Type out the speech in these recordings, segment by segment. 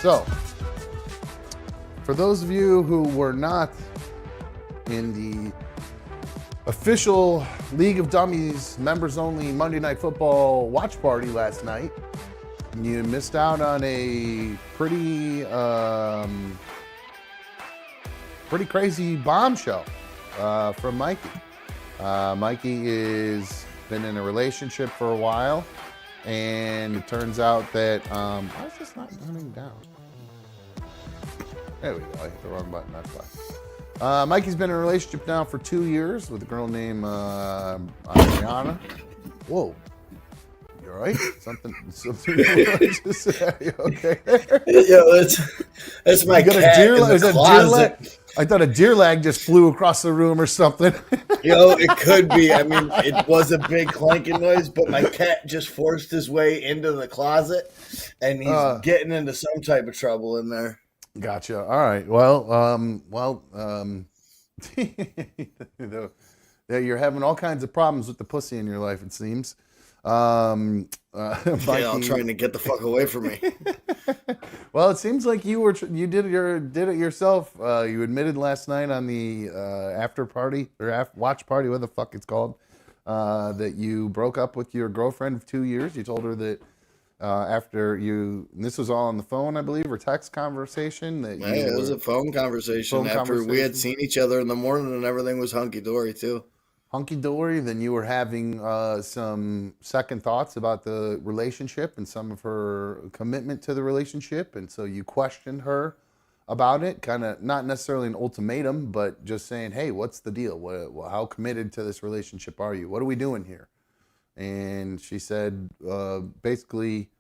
So, for those of you who were not in the official League of Dummies members only Monday Night Football watch party last night, you missed out on a pretty crazy bombshell from Mikey. Mikey has been in a relationship for a while, and it turns out that why is this not running down? There we go. I hit the wrong button. That's why. Mikey's been in a relationship now for 2 years with a girl named Ariana. Whoa. You all right? Something okay? Yo, that's my cat in the closet. I thought a deer lag just flew across the room or something. Yo, it could be. I mean, it was a big clanking noise, but my cat just forced his way into the closet, and he's getting into some type of trouble in there. Gotcha. All right. Well, you're having all kinds of problems with the pussy in your life, it seems. I'm trying to get the fuck away from me. Well, it seems like you did it yourself. You admitted last night on the after party or watch party, what the fuck it's called, that you broke up with your girlfriend of 2 years. You told her that and this was all on the phone, I believe, or text conversation. It was a phone conversation we had seen each other in the morning and everything was hunky dory too. Hunky-dory, then you were having some second thoughts about the relationship and some of her commitment to the relationship, and so you questioned her about it, kind of not necessarily an ultimatum, but just saying, hey, what's the deal? How committed to this relationship are you? What are we doing here? And she said, basically,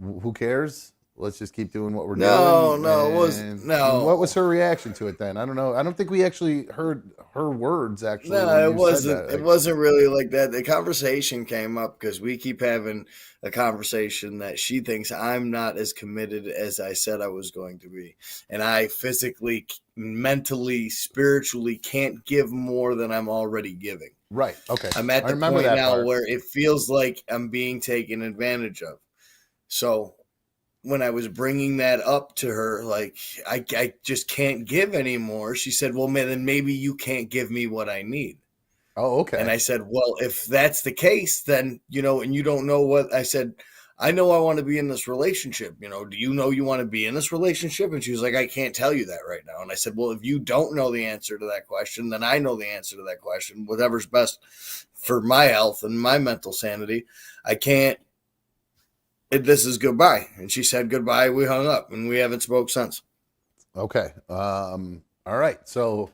who cares? Let's just keep doing what we're doing. No, it wasn't. No. What was her reaction to it then? I don't know. I don't think we actually heard her words, actually. No, it wasn't. It wasn't really like that. The conversation came up because we keep having a conversation that she thinks I'm not as committed as I said I was going to be. And I physically, mentally, spiritually can't give more than I'm already giving. Right. Okay. I'm at the point now where it feels like I'm being taken advantage of. So when I was bringing that up to her, like, I just can't give anymore. She said, well, man, then maybe you can't give me what I need. Oh, okay. And I said, well, if that's the case, then, and you don't know what I said. I know I want to be in this relationship. Do you know you want to be in this relationship? And she was like, I can't tell you that right now. And I said, well, if you don't know the answer to that question, then I know the answer to that question. Whatever's best for my health and my mental sanity, I can't. This is goodbye. And she said goodbye. We hung up and we haven't spoke since. Okay. All right. So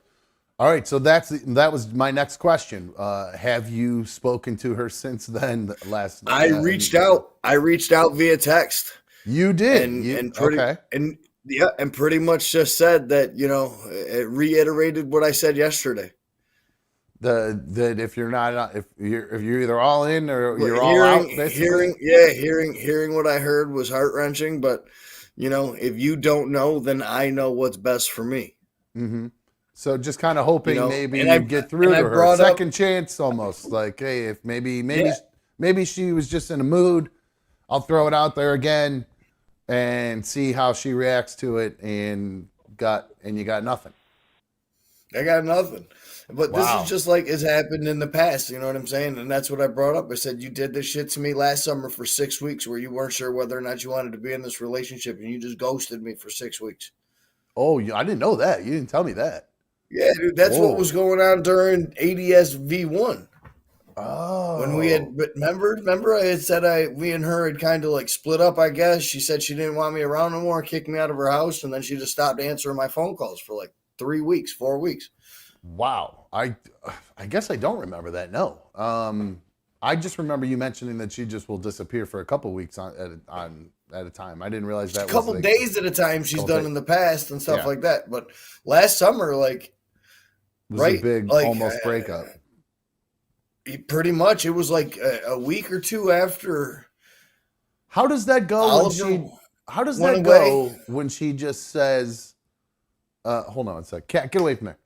that was my next question. Have you spoken to her since then? I reached out via text. You did. And pretty much just said that, it reiterated what I said yesterday. That if you're not, if you're either all in or you're all out, basically. Hearing what I heard was heart-wrenching, but if you don't know, then I know what's best for me. Mm-hmm. So just kind of hoping maybe you get through to her. Second chance almost. Like, hey, if maybe she was just in a mood, I'll throw it out there again and see how she reacts to it, and you got nothing. I got nothing. But This is just like it's happened in the past, you know what I'm saying? And that's what I brought up. I said, you did this shit to me last summer for 6 weeks where you weren't sure whether or not you wanted to be in this relationship, and you just ghosted me for 6 weeks. Oh, I didn't know that. You didn't tell me that. Yeah, dude, that's what was going on during ADS V1. Oh. When we had, remember I had said we and her had kind of like split up, I guess. She said she didn't want me around no more, kicked me out of her house, and then she just stopped answering my phone calls for like 3 weeks, 4 weeks. Wow. I guess I don't remember that. No. I just remember you mentioning that she just will disappear for a couple weeks at a time. I didn't realize that was a couple days at a time she's done in the past and stuff like that. But last summer, like, it was a big almost breakup. Pretty much. It was like a week or two after. How does that go when she just says, hold on a sec. Cat, get away from there.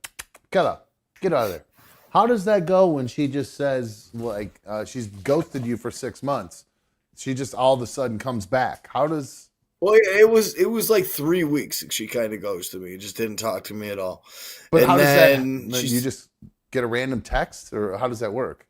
Get out of there. How does that go when she just says, she's ghosted you for 6 months? She just all of a sudden comes back. How does Well, it was like 3 weeks. She kind of ghosted me. Just didn't talk to me at all. But how And does that? then You she's just get a random text, or how does that work?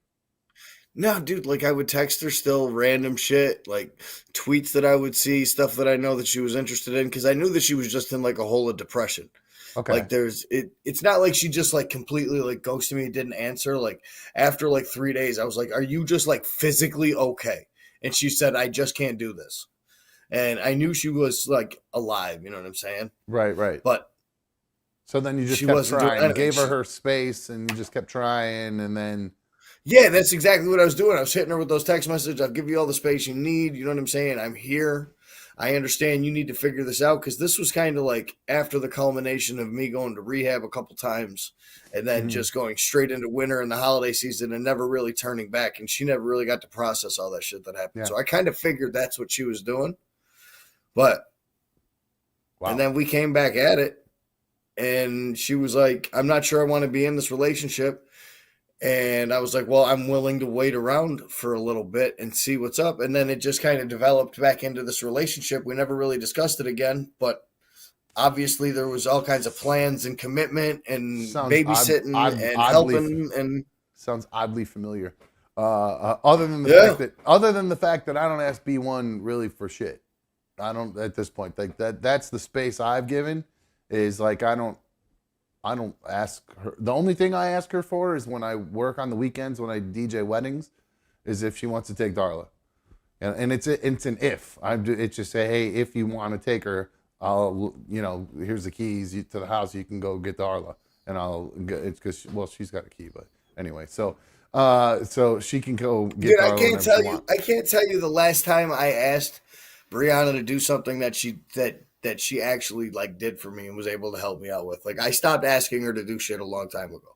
no, dude. Like I would text her still random shit, like tweets that I would see, stuff that I know that she was interested in, because I knew that she was just in like a hole of depression. Okay. Like it's not like she just like completely like ghosted me, didn't answer. Like after like 3 days, I was like, "Are you just like physically okay?" And she said, "I just can't do this." And I knew she was like alive. You know what I'm saying? Right. Right. But So then you just she kept wasn't doing trying, anything. gave her space, and you just kept trying, and then Yeah, that's exactly what I was doing. I was hitting her with those text messages. I'll give you all the space you need. You know what I'm saying? I'm here. I understand you need to figure this out, because this was kind of like after the culmination of me going to rehab a couple times and then mhm, just going straight into winter and the holiday season and never really turning back. And she never really got to process all that shit that happened. yeah. So I kind of figured that's what she was doing. But, and Wow. then we came back at it, and she was like, I'm not sure I want to be in this relationship. And I was like, well, I'm willing to wait around for a little bit and see what's up. And then it just kind of developed back into this relationship. We never really discussed it again, but obviously there was all kinds of plans and commitment and Sounds babysitting and oddly helping and sounds oddly familiar. Other than the yeah. fact that I don't ask B1 really for shit. I don't at this point. Like that's the space I've given is like I don't ask her. The only thing I ask her for is when I work on the weekends when I DJ weddings is if she wants to take Darla. And it's an if. It's just say, hey, if you want to take her, I'll here's the keys to the house. You can go get Darla, and it's because she's got a key, but anyway, so she can go get Dude, I Darla can't whenever she tell you. wants. I can't tell you the last time I asked Brianna to do something that she actually like did for me and was able to help me out with. Like I stopped asking her to do shit a long time ago.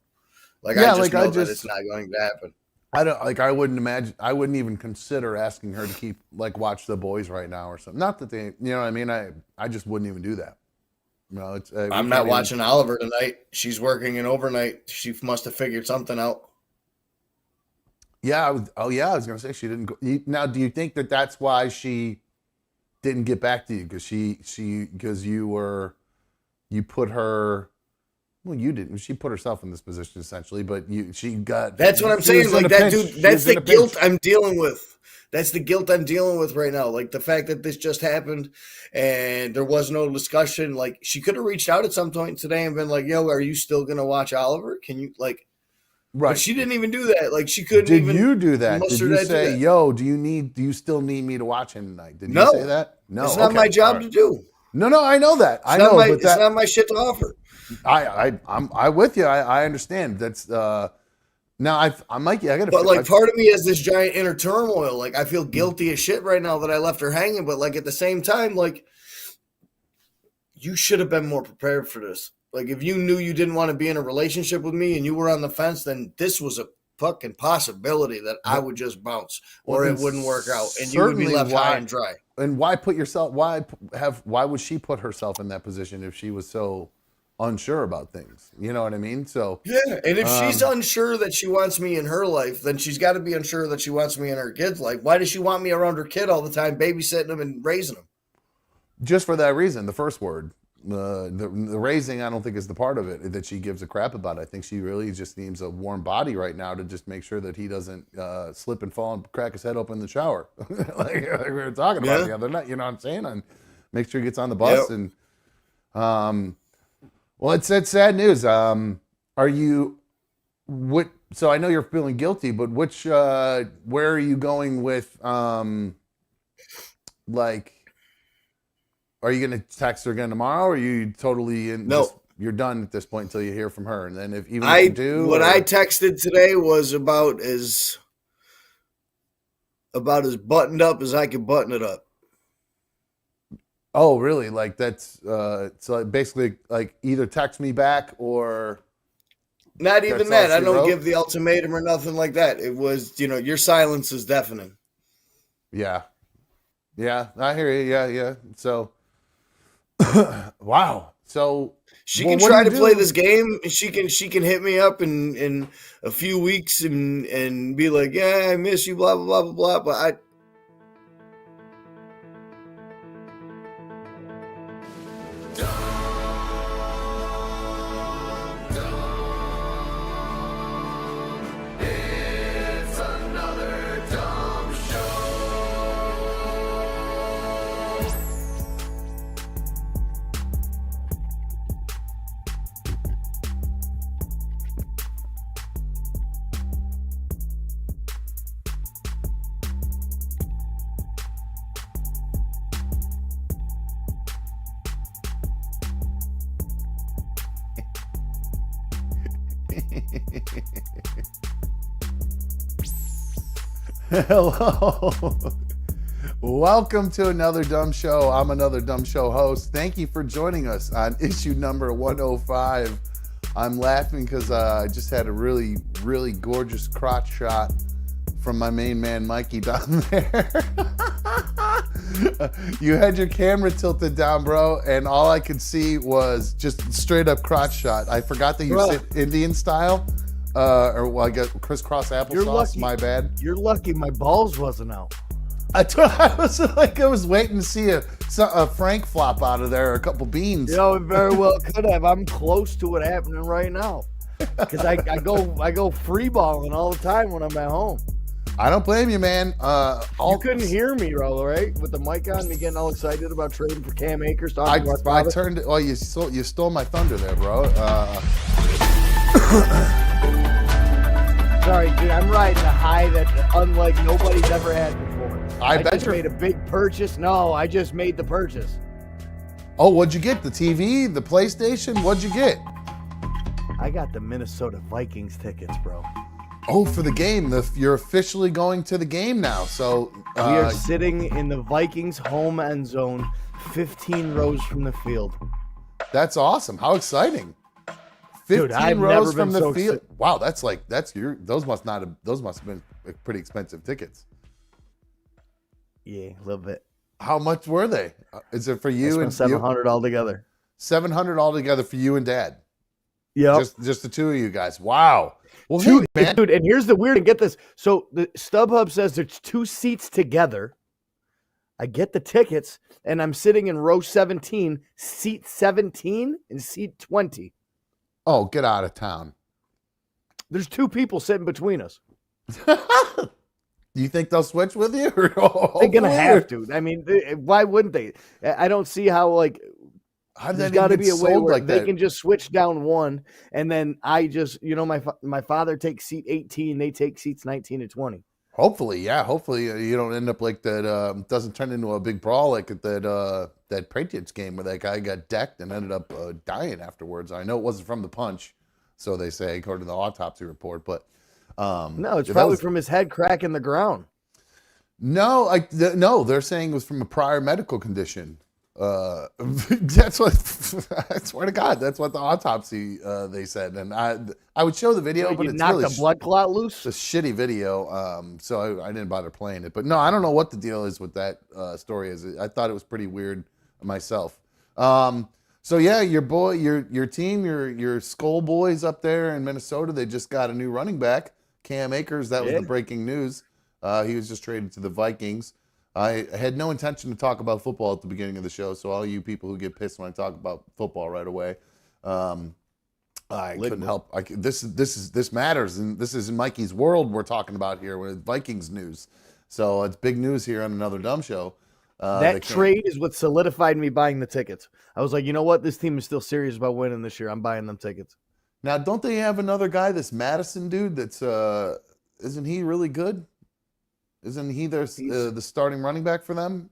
Like I Yeah, just like I know that it's just not going to happen. I don't like I wouldn't imagine I wouldn't even consider asking her to keep like watch the boys right now or something. Not that they, you know what I mean. I just wouldn't even do that. No, it's we I'm not can't even. watching Oliver tonight. She's working an overnight. She must have figured something out. Yeah, oh yeah, I was gonna say she didn't go. Now, do you think that that's why she didn't get back to you because because you put her. Well, you didn't. She put herself in this position essentially, but That's what I'm she saying. was in Like a that pinch. dude, She that's was in the a guilt pinch. I'm dealing with. That's the guilt I'm dealing with right now. Like the fact that this just happened and there was no discussion. Like she could have reached out at some point today and been like, yo, are you still gonna watch Oliver? Can you like but Right. she didn't even do that. Like she couldn't Did even you do that? Did muster you that to do say, that. "Yo, do you still need me to watch him tonight?" Did you say No. that? No. It's not my Okay. All job right. to do. No, no, I know that. It's I not know, my but it's not my shit to offer. I'm with you. I understand. That's now I'm like, yeah, I But gotta. like part of me has this giant inner turmoil. Like I feel guilty as shit right now that I left her hanging. But like at the same time, like you should have been more prepared for this. Like if you knew you didn't want to be in a relationship with me and you were on the fence, then this was a fucking possibility that I But would just bounce well, or then it wouldn't work out and you would be certainly left high why and dry. and why would she put herself in that position if she was so unsure about things? You know what I mean? So, Yeah. And if she's um, unsure that she wants me in her life, then she's got to be unsure that she wants me in her kid's life. Why does she want me around her kid all the time, babysitting him and raising him? just for that reason, the first word, the raising, I don't think is the part of it that she gives a crap about. I think she really just needs a warm body right now to just make sure that he doesn't slip and fall and crack his head open in the shower, like we were talking about Yeah. the other night. You know what I'm saying? And make sure he gets on the Yep. bus. And um, well, it's sad news. Are you what? So I know you're feeling guilty, but where are you going with like? Are you going to text her again tomorrow, or are you totally in just No. you're done at this point until you hear from her? And then if you I do, what I or texted today was about as buttoned up as I could button it up. oh really, like that's so basically like either text me back or Not even that's all that. I she don't wrote. give the ultimatum or nothing like that. It was, your silence is deafening. Yeah, yeah, I hear you. Yeah, yeah. So wow. So She well, can what do try you to play do? this game. She can hit me up in a few weeks and be like, yeah, I miss you, blah blah blah blah blah. But Hello. Welcome to another dumb show. I'm another dumb show host. Thank you for joining us on issue number 105. I'm laughing because I just had a really, really gorgeous crotch shot from my main man, Mikey, down there. You had your camera tilted down, bro, and all I could see was just straight up crotch shot. I forgot that you said Indian style. I got crisscross applesauce. My bad. You're lucky my balls wasn't out. I was waiting to see a Frank flop out of there, or a couple beans. You know, it very well could have. I'm close to it happening right now, because I go free balling all the time when I'm at home. I don't blame you, man. You couldn't hear me, right? With the mic on, me getting all excited about trading for Cam Akers. I turned it. Well, you stole my thunder there, bro. Sorry, dude. I'm riding a high that unlike nobody's ever had before. I just made a big purchase. No, I just made the purchase. Oh, what'd you get? The TV, the PlayStation? What'd you get? I got the Minnesota Vikings tickets, bro. Oh, for the game. You're officially going to the game now. So we are sitting in the Vikings home end zone, 15 rows from the field. That's awesome. How exciting. 15 Dude, I've rows never from been the so field. Wow, those must have been pretty expensive tickets. Yeah, a little bit. How much were they? Is it for you and $700 altogether? $700 altogether for you and Dad. Yeah, just the two of you guys. Wow. Well, dude, hey, man. Dude, and here's the weird thing. Get this. So the StubHub says there's 2 seats together. I get the tickets, and I'm sitting in row 17, seat 17, and seat 20. Oh, get out of town. There's 2 people sitting between us. Do you think they'll switch with you? They're going to have to. I mean, why wouldn't they? I don't see how, there's got to be a way where they can just switch down one, and then I just, my father takes seat 18, they take seats 19 and 20. Hopefully, yeah. Hopefully you don't end up like that. Doesn't turn into a big brawl like at that Patriots game where that guy got decked and ended up dying afterwards. I know it wasn't from the punch, so they say according to the autopsy report. But no, it's probably from his head cracking the ground. No, no, they're saying it was from a prior medical condition. That's what I swear to God, that's what the autopsy they said, and I would show the video, but it's knocked really the blood clot loose. It's a shitty video, so I didn't bother playing it. But no, I don't know what the deal is with that story. I thought it was pretty weird myself. So yeah, your team, your Skull Boys up there in Minnesota, they just got a new running back, Cam Akers. That was the breaking news. He was just traded to the Vikings. I had no intention to talk about football at the beginning of the show, so all you people who get pissed when I talk about football right away, I couldn't help. This matters, and this is in Mikey's world we're talking about here with Vikings news. So it's big news here on another dumb show. That trade is what solidified me buying the tickets. I was like, you know what? This team is still serious about winning this year. I'm buying them tickets. Now, don't they have another guy, this Madison dude? That's isn't he really good? Isn't he the starting running back for them?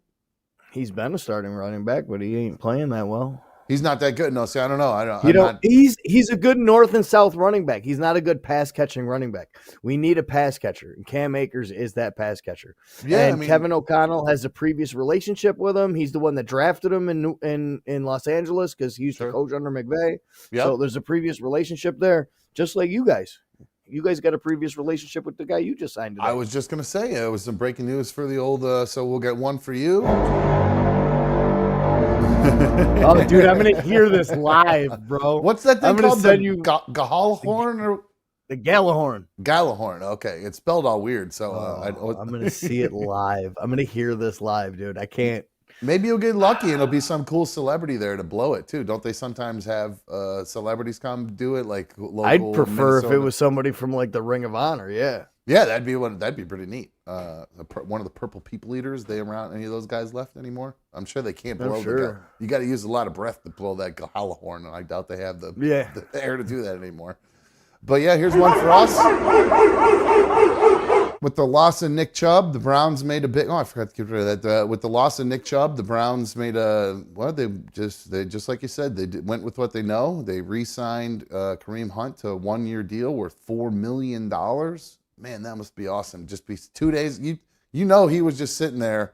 He's been a starting running back, but he ain't playing that well. He's not that good. No, see, I don't know. He's a good north and south running back. He's not a good pass catching running back. We need a pass catcher, and Cam Akers is that pass catcher. Yeah, Kevin O'Connell has a previous relationship with him. He's the one that drafted him in Los Angeles because he used to coach under McVay. Yep. So there's a previous relationship there, just like you guys. You guys got a previous relationship with the guy you just signed today. I was just going to say, it was some breaking news for the old, so we'll get one for you. Oh, dude, I'm going to hear this live, bro. What's that thing called? I'm going to send you Gallahorn or the Gallahorn. Gallahorn, okay. It's spelled all weird, so I'm going to see it live. I'm going to hear this live, dude. I can't. Maybe you'll get lucky and it'll be some cool celebrity there to blow it too. Don't they sometimes have celebrities come do it, like local? I'd prefer Minnesota? If it was somebody from like the Ring of Honor. Yeah, that'd be pretty neat. One of the Purple People Eaters. They around any of those guys left anymore? I'm sure they can't blow. You got to use a lot of breath to blow that Gallahorn, and I doubt they have the air to do that anymore. But yeah, here's one for us. With the loss of Nick Chubb, the Browns made a big. Oh, I forgot to get rid of that. With the loss of Nick Chubb, the Browns made a. Well, they just like you said, went with what they know. They re-signed Kareem Hunt to a 1-year deal worth $4 million. Man, that must be awesome. Just be 2 days. You know he was just sitting there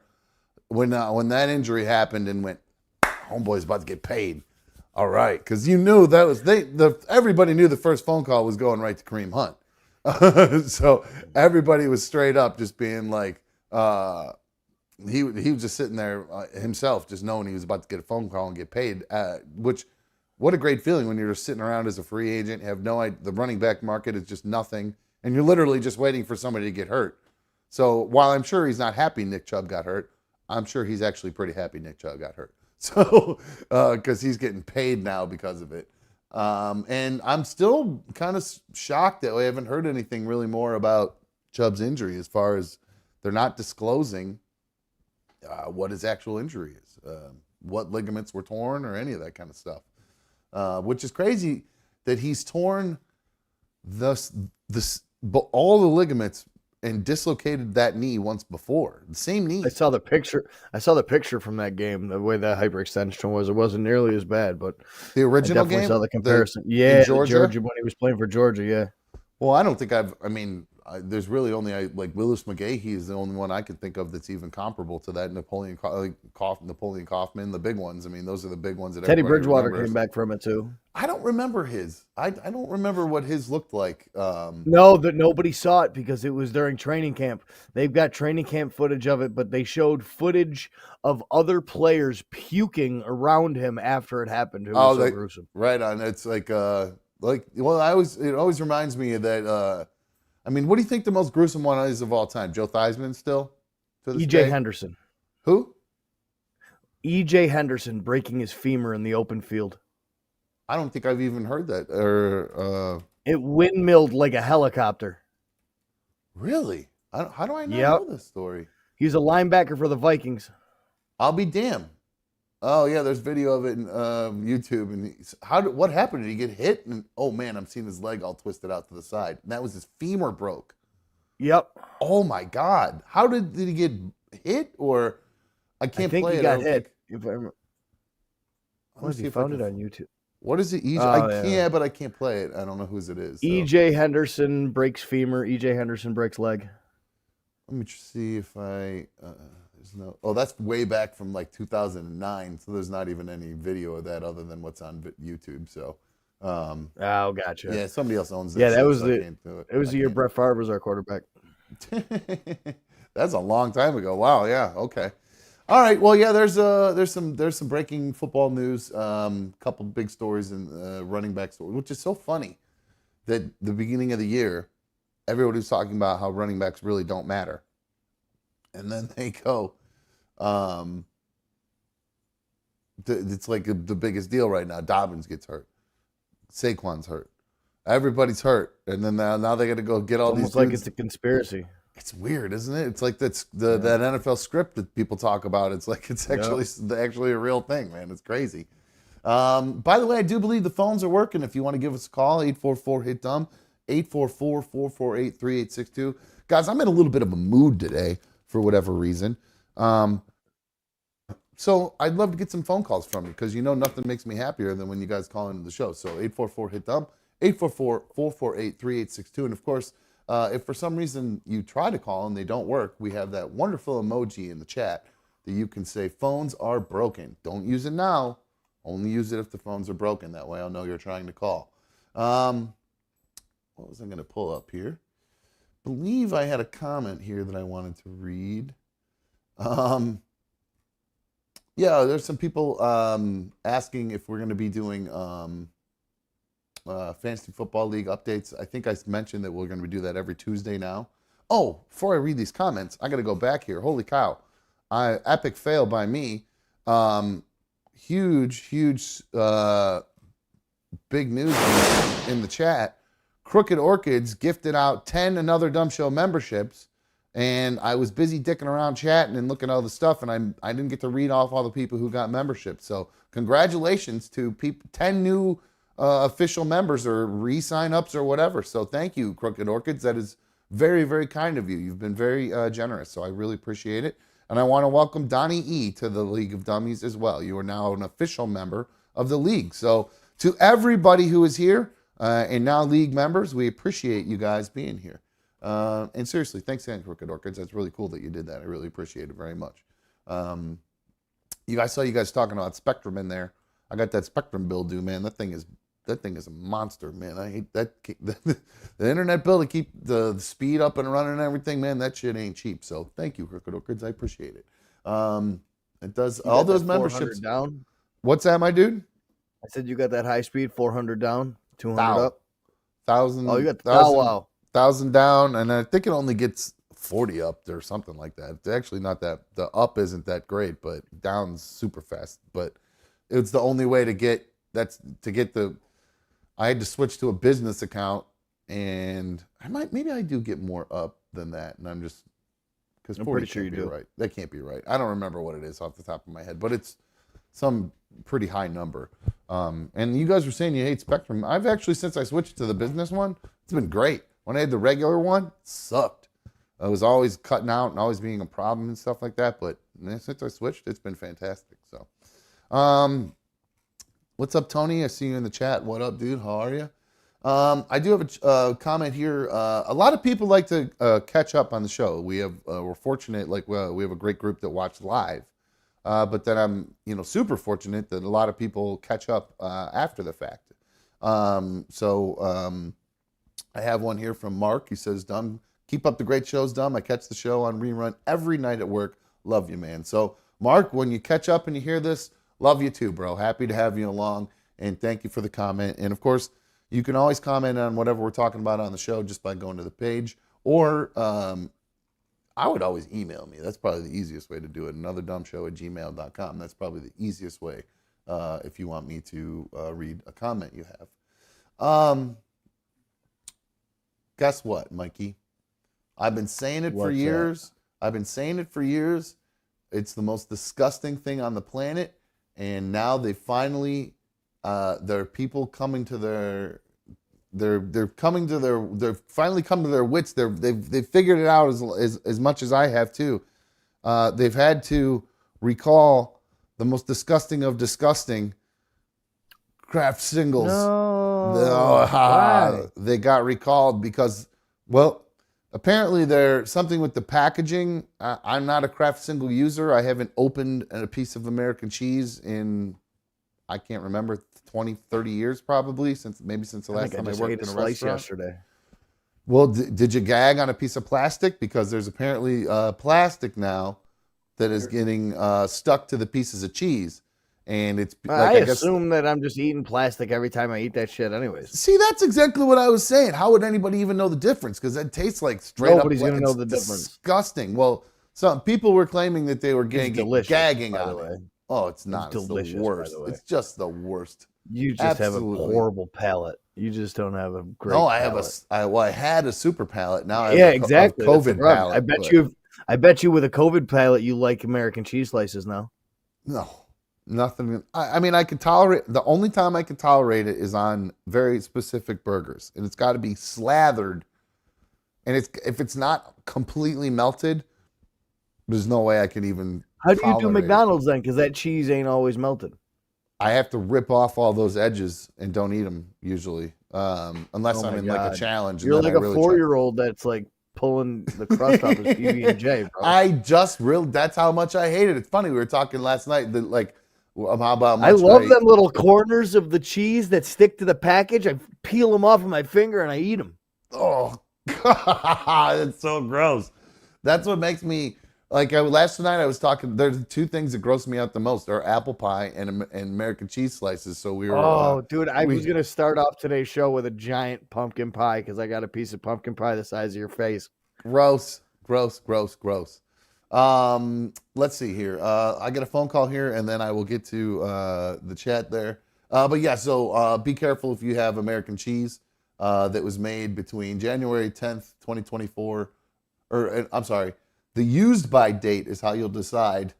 when that injury happened and went, homeboy's about to get paid. All right, because you knew that was everybody knew the first phone call was going right to Kareem Hunt. So everybody was straight up just being like, he was just sitting there himself, just knowing he was about to get a phone call and get paid. Which, what a great feeling when you're just sitting around as a free agent, have no idea, the running back market is just nothing, and you're literally just waiting for somebody to get hurt. So while I'm sure he's not happy Nick Chubb got hurt, I'm sure he's actually pretty happy Nick Chubb got hurt. So, because he's getting paid now because of it. And I'm still kind of shocked that we haven't heard anything really more about Chubb's injury, as far as they're not disclosing what his actual injury is, what ligaments were torn or any of that kind of stuff. Which is crazy that he's torn all the ligaments and dislocated that knee once before. The same knee. I saw the picture from that game. The way that hyperextension was, it wasn't nearly as bad, but the original I definitely game, saw the comparison. In Georgia, when he was playing for Georgia. Yeah. Well, I don't think there's really only like Willis McGahee is the only one I can think of that's even comparable to that. Napoleon Kaufman, the big ones. I mean, those are the big ones that Teddy everybody Bridgewater remembers. came back from it too. I don't remember his. I don't remember what his looked like. No, that nobody saw it because it was during training camp. They've got training camp footage of it, but they showed footage of other players puking around him after it happened. It was so gruesome. Right on. It's like it always reminds me of that. I mean, what do you think the most gruesome one is of all time? Joe Theismann still? E.J. Henderson. Who? E.J. Henderson breaking his femur in the open field. I don't think I've even heard that. It windmilled like a helicopter. Really? How do I not know this story? He's a linebacker for the Vikings. I'll be damned. Oh yeah, there's video of it in YouTube. And what happened? Did he get hit? And oh man, I'm seeing his leg all twisted out to the side. And that was his femur broke. Yep. Oh my God! How did he get hit? Or I can't think play he it. got hit. If I remember. He found it on YouTube. What is it? EJ? But I can't play it. I don't know whose it is. So. E.J. Henderson breaks femur. E.J. Henderson breaks leg. Let me see if I. There's no. Oh, that's way back from like 2009. So there's not even any video of that other than what's on YouTube. So. Oh, gotcha. Yeah, somebody else owns that. Yeah, that was it was the year Brett Favre was our quarterback. That's a long time ago. Wow. Yeah. Okay. All right. Well, yeah. There's some breaking football news. Couple big stories in running back story, which is so funny that the beginning of the year, everybody was talking about how running backs really don't matter, and then they go, it's like the biggest deal right now. Dobbins gets hurt, Saquon's hurt, everybody's hurt, and then now they got to go get all these. Almost like it's a conspiracy. It's weird, isn't it? It's like that NFL script that people talk about. It's like it's actually a real thing, man. It's crazy. By the way, I do believe the phones are working. If you want to give us a call, 844-HIT-DUMB, 844-448-3862. Guys, I'm in a little bit of a mood today for whatever reason. So I'd love to get some phone calls from you because nothing makes me happier than when you guys call into the show. So 844-HIT-DUMB, 844-448-3862. And of course, if for some reason you try to call and they don't work, we have that wonderful emoji in the chat that you can say, phones are broken. Don't use it now. Only use it if the phones are broken. That way I'll know you're trying to call. What was I going to pull up here? I believe I had a comment here that I wanted to read. Yeah, there's some people asking if we're going to be doing Fantasy Football League updates. I think I mentioned that we're going to do that every Tuesday now. Oh, before I read these comments, I got to go back here. Holy cow. Epic fail by me. Huge big news in the chat. Crooked Orchids gifted out 10 Another Dumb Show memberships, and I was busy dicking around chatting and looking at all the stuff, and I didn't get to read off all the people who got memberships. So congratulations to 10 new official members or re-sign-ups or whatever. So thank you, Crooked Orchids. That is very, very kind of you. You've been very generous, so I really appreciate it. And I want to welcome Donnie E. to the League of Dummies as well. You are now an official member of the league. So to everybody who is here and now league members, we appreciate you guys being here. And seriously, thanks again, Crooked Orchids. That's really cool that you did that. I really appreciate it very much. I saw you guys talking about Spectrum in there. I got that Spectrum bill due, man. That thing is a monster, man. I hate that. The internet bill to keep the speed up and running and everything, man. That shit ain't cheap. So thank you, Crooked Orchids. I appreciate it. It does all those memberships down. What's that, my dude? I said you got that high speed, 400 down, 200 up. 1,000. Oh, you got the wow. 1,000 down, and I think it only gets 40 up or something like that. It's actually not that, the up isn't that great, but down's super fast. But it's the only way to get I had to switch to a business account, and maybe I do get more up than that, and I'm just, because 40 pretty sure you do. Right. That can't be right. I don't remember what it is off the top of my head, but it's some pretty high number. And you guys were saying you hate Spectrum. I've actually, since I switched to the business one, it's been great. When I had the regular one, it sucked. I was always cutting out and always being a problem and stuff like that. But since I switched, it's been fantastic. So, what's up, Tony? I see you in the chat. What up, dude? How are you? I do have a comment here. A lot of people like to catch up on the show. We're fortunate, we have a great group that watch live. But then I'm, super fortunate that a lot of people catch up after the fact. I have one here from Mark. He says, "Dumb, keep up the great shows, Dumb. I catch the show on rerun every night at work. Love you, man." So, Mark, when you catch up and you hear this, love you too, bro. Happy to have you along, and thank you for the comment. And of course, you can always comment on whatever we're talking about on the show just by going to the page, or I would always email me. That's probably the easiest way to do it. anotherdumbshow@gmail.com. That's probably the easiest way if you want me to read a comment you have. Guess what, Mikey? I've been saying it for years. It's the most disgusting thing on the planet. And now they finally, there are people coming to they've finally come to their wits. They've figured it out as much as I have too. They've had to recall the most disgusting of disgusting craft singles. No. They got recalled because, well, apparently there's something with the packaging. I'm not a craft single user. I haven't opened a piece of American cheese in, I can't remember, 20, 30 years probably, since the last time I worked in a restaurant. Yesterday. Well, did you gag on a piece of plastic? Because there's apparently plastic now that is getting stuck to the pieces of cheese. And it's I assume that I'm just eating plastic every time I eat that shit anyways. See, that's exactly what I was saying. How would anybody even know the difference? Because that tastes like Nobody's going to know the difference. Disgusting. Well, some people were claiming that they were gagging on it. Oh, it's not. It's delicious, the worst. It's just the worst. You just have a horrible palate. You just don't have a great palate. I had a super palate. Now I have exactly. a COVID palate. I bet you with a COVID palate, you like American cheese slices now. No. Nothing. I mean, I could tolerate. The only time I can tolerate it is on very specific burgers, and it's got to be slathered. And if it's not completely melted, there's no way I could even. How do you do McDonald's then? Because that cheese ain't always melted. I have to rip off all those edges and don't eat them usually, unless I'm in like a challenge. You're like a 4-year-old that's like pulling the crust off his PB&J, bro. That's how much I hate it. It's funny. We were talking last night that like. How about I love them little corners of the cheese that stick to the package. I peel them off with my finger and I eat them. Oh, God, it's so gross. That's what makes me last night I was talking. There's two things that gross me out the most are apple pie and American cheese slices. So we were. Oh, dude, I was gonna start off today's show with a giant pumpkin pie because I got a piece of pumpkin pie the size of your face. Gross. Let's see here. I get a phone call here, and then I will get to the chat there. But yeah, so be careful if you have American cheese that was made between January 10th, 2024, I'm sorry, the used by date is how you'll decide.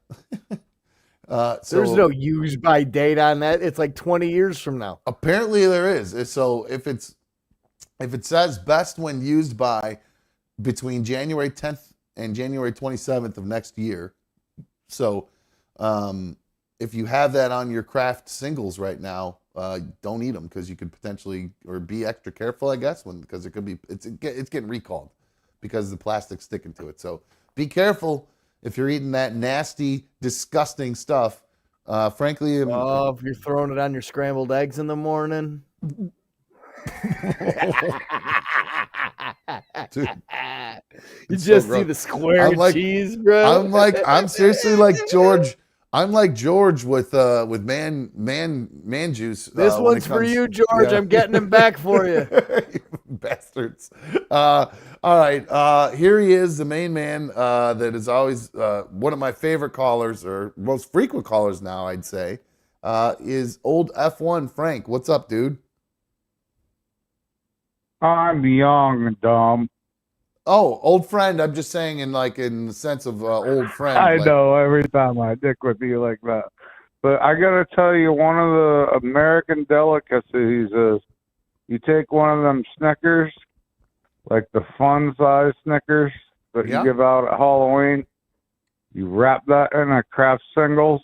There's no used by date on that. It's like 20 years from now. Apparently there is. So if it says best when used by between January 10th and January 27th of next year. So if you have that on your craft singles right now, don't eat them because you could potentially, or be extra careful, I guess, because it could be, it's getting recalled because the plastic's sticking to it. So be careful if you're eating that nasty, disgusting stuff. Frankly, if you're throwing it on your scrambled eggs in the morning. dude, you so just see gross. the square cheese, bro. I'm seriously like George. I'm like George with man juice. This one's for you, George. I'm getting him back for you. Bastards. All right. Here he is, the main man that is always one of my favorite callers, or most frequent callers now, I'd say, is old F1 Frank. What's up, dude? I'm young and dumb. Oh, old friend. I'm just saying in the sense of old friend. I know every time I dick with you like that. But I got to tell you, one of the American delicacies is you take one of them Snickers, like the fun size Snickers that you give out at Halloween. You wrap that in a Kraft Singles.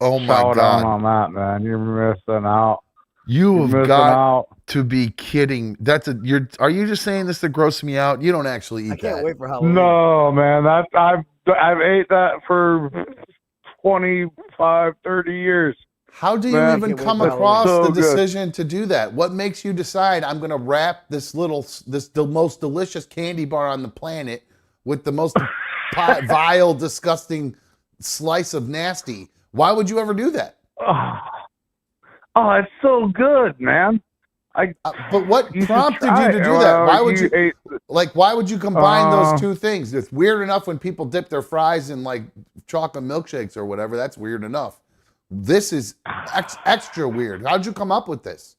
Oh my God! God! On that, man, you're missing out. You've got to be kidding. Are you just saying this to gross me out? You don't actually eat that. I can't wait for Halloween. No, man. I've ate that for 25, 30 years. How do you even come across the decision to do that? What makes you decide I'm going to wrap the most delicious candy bar on the planet with the most vile, disgusting slice of nasty? Why would you ever do that? Oh, it's so good, man. But what prompted you to do that? Why would you why would you combine those two things? It's weird enough when people dip their fries in like chocolate milkshakes or whatever. That's weird enough. This is extra weird. How'd you come up with this?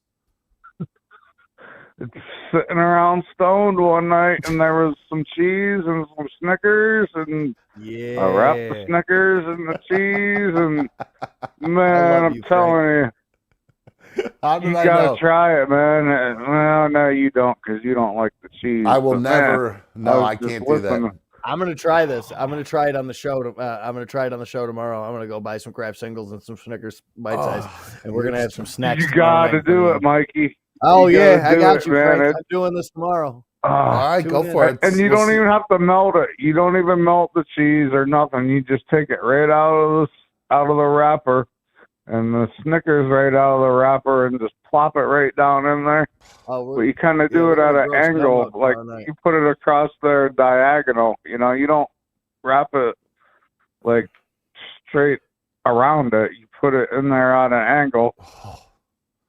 It's sitting around stoned one night, and there was some cheese and some Snickers, and I wrapped the Snickers and the cheese, and man, I'm telling you. How did you I gotta know? Try it, man. Well, no, you don't, because you don't like the cheese. I will never. No, I can't do that. I'm gonna try this. I'm gonna try it on the show. I'm gonna try it on the show tomorrow. I'm gonna go buy some Kraft Singles and some Snickers bite size, and we're gonna have some snacks. You gotta do it, Mikey. Oh yeah, I got you, Frank. I'm doing this tomorrow. All right, go for it. And you don't even have to melt it. You don't even melt the cheese or nothing. You just take it right out of the wrapper, and the Snickers right out of the wrapper, and just plop it right down in there. But you kind of do it at an angle, like you put it across there diagonal. You know, you don't wrap it like straight around it. You put it in there at an angle.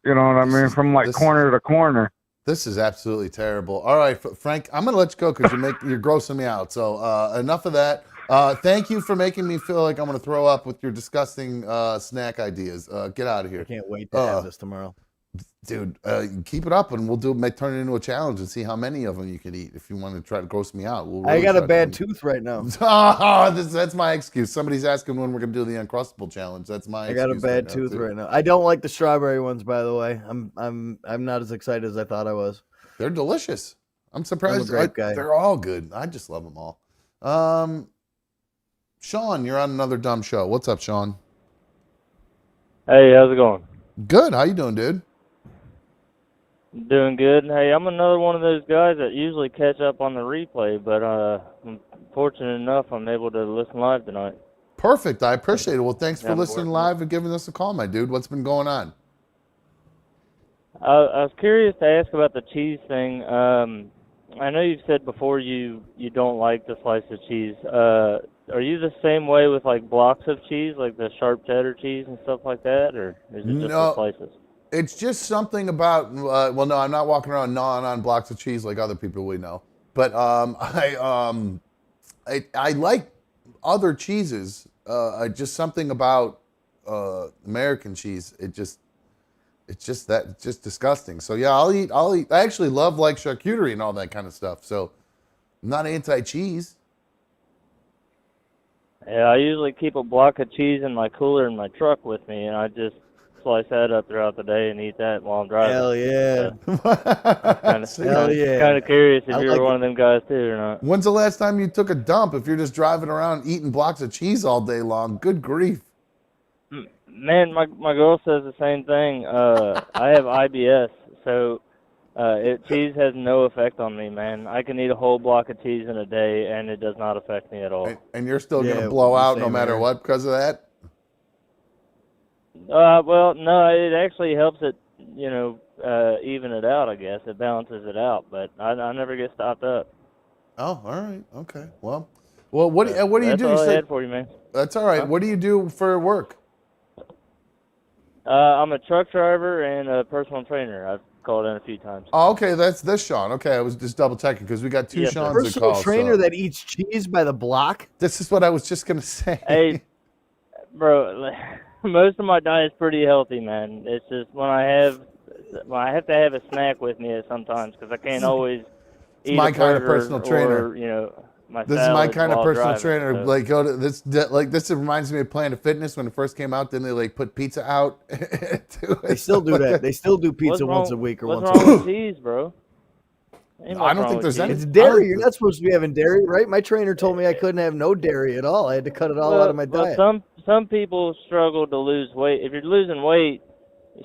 You know what I mean? From like corner to corner. This is absolutely terrible. All right, Frank, I'm going to let you go because you're grossing me out. So enough of that. Thank you for making me feel like I'm going to throw up with your disgusting snack ideas. Get out of here. I can't wait to have this tomorrow. Dude, keep it up, and might turn it into a challenge and see how many of them you can eat. If you want to try to gross me out, I got a bad tooth right now. That's my excuse. Somebody's asking when we're going to do the Uncrustable challenge. That's my excuse. I got a bad tooth right now. I don't like the strawberry ones, by the way. I'm not as excited as I thought I was. They're delicious. I'm surprised. They're all good. I just love them all. Sean, you're on another dumb show. What's up, Sean? Hey, how's it going? Good. How you doing, dude? Doing good. Hey, I'm another one of those guys that usually catch up on the replay, but I'm fortunate enough I'm able to listen live tonight. Perfect. I appreciate it. Well, thanks for listening live and giving us a call, my dude. What's been going on? I was curious to ask about the cheese thing. I know you've said before you don't like the slice of cheese. Are you the same way with like blocks of cheese, like the sharp cheddar cheese and stuff like that, or is it just the slices? It's just something about, well, no, I'm not walking around gnawing on blocks of cheese like other people we know. But I like other cheeses. Just something about American cheese. It's just disgusting. So yeah, I'll eat. I actually love like charcuterie and all that kind of stuff. So I'm not anti-cheese. Yeah, I usually keep a block of cheese in my cooler in my truck with me, and I just slice that up throughout the day and eat that while I'm driving. Hell yeah. Kind of curious if you're one of them guys too or not. When's the last time you took a dump if you're just driving around eating blocks of cheese all day long? Good grief. Man, my girl says the same thing. I have IBS, so Cheese has no effect on me, man. I can eat a whole block of cheese in a day, and it does not affect me at all. And you're still Yeah, gonna blow the out no same matter here. what because of that? Well, no, it actually helps it, even it out, I guess. It balances it out, but I never get stopped up. Oh, all right. Okay. Well, what do you That's do? You all I said had for you, man. that's all right. Huh? What do you do for work? I'm a truck driver and a personal trainer. I've called in a few times. Oh, okay, that's this Sean. Okay, I was just double checking because we got two Yes, sir. Seans that Personal call. trainer So that eats cheese by the block. this is what I was just gonna say. Hey, bro, most of my diet's pretty healthy, man. It's just when I have to have a snack with me sometimes because I can't always eat my a kind of burger personal trainer. or, my This is my salad kind of while personal driving. trainer. So. Like go to this. Like this reminds me of Planet Fitness when it first came out. Then they like put pizza out. They still do that. They still do pizza once a week or what's once a wrong week. with cheese, bro? Ain't I much don't wrong think with there's cheese. any. It's I dairy. don't- You're not supposed to be having dairy, right? My trainer told me I couldn't have no dairy at all. I had to cut it all out of my diet. Some people struggle to lose weight. If you're losing weight,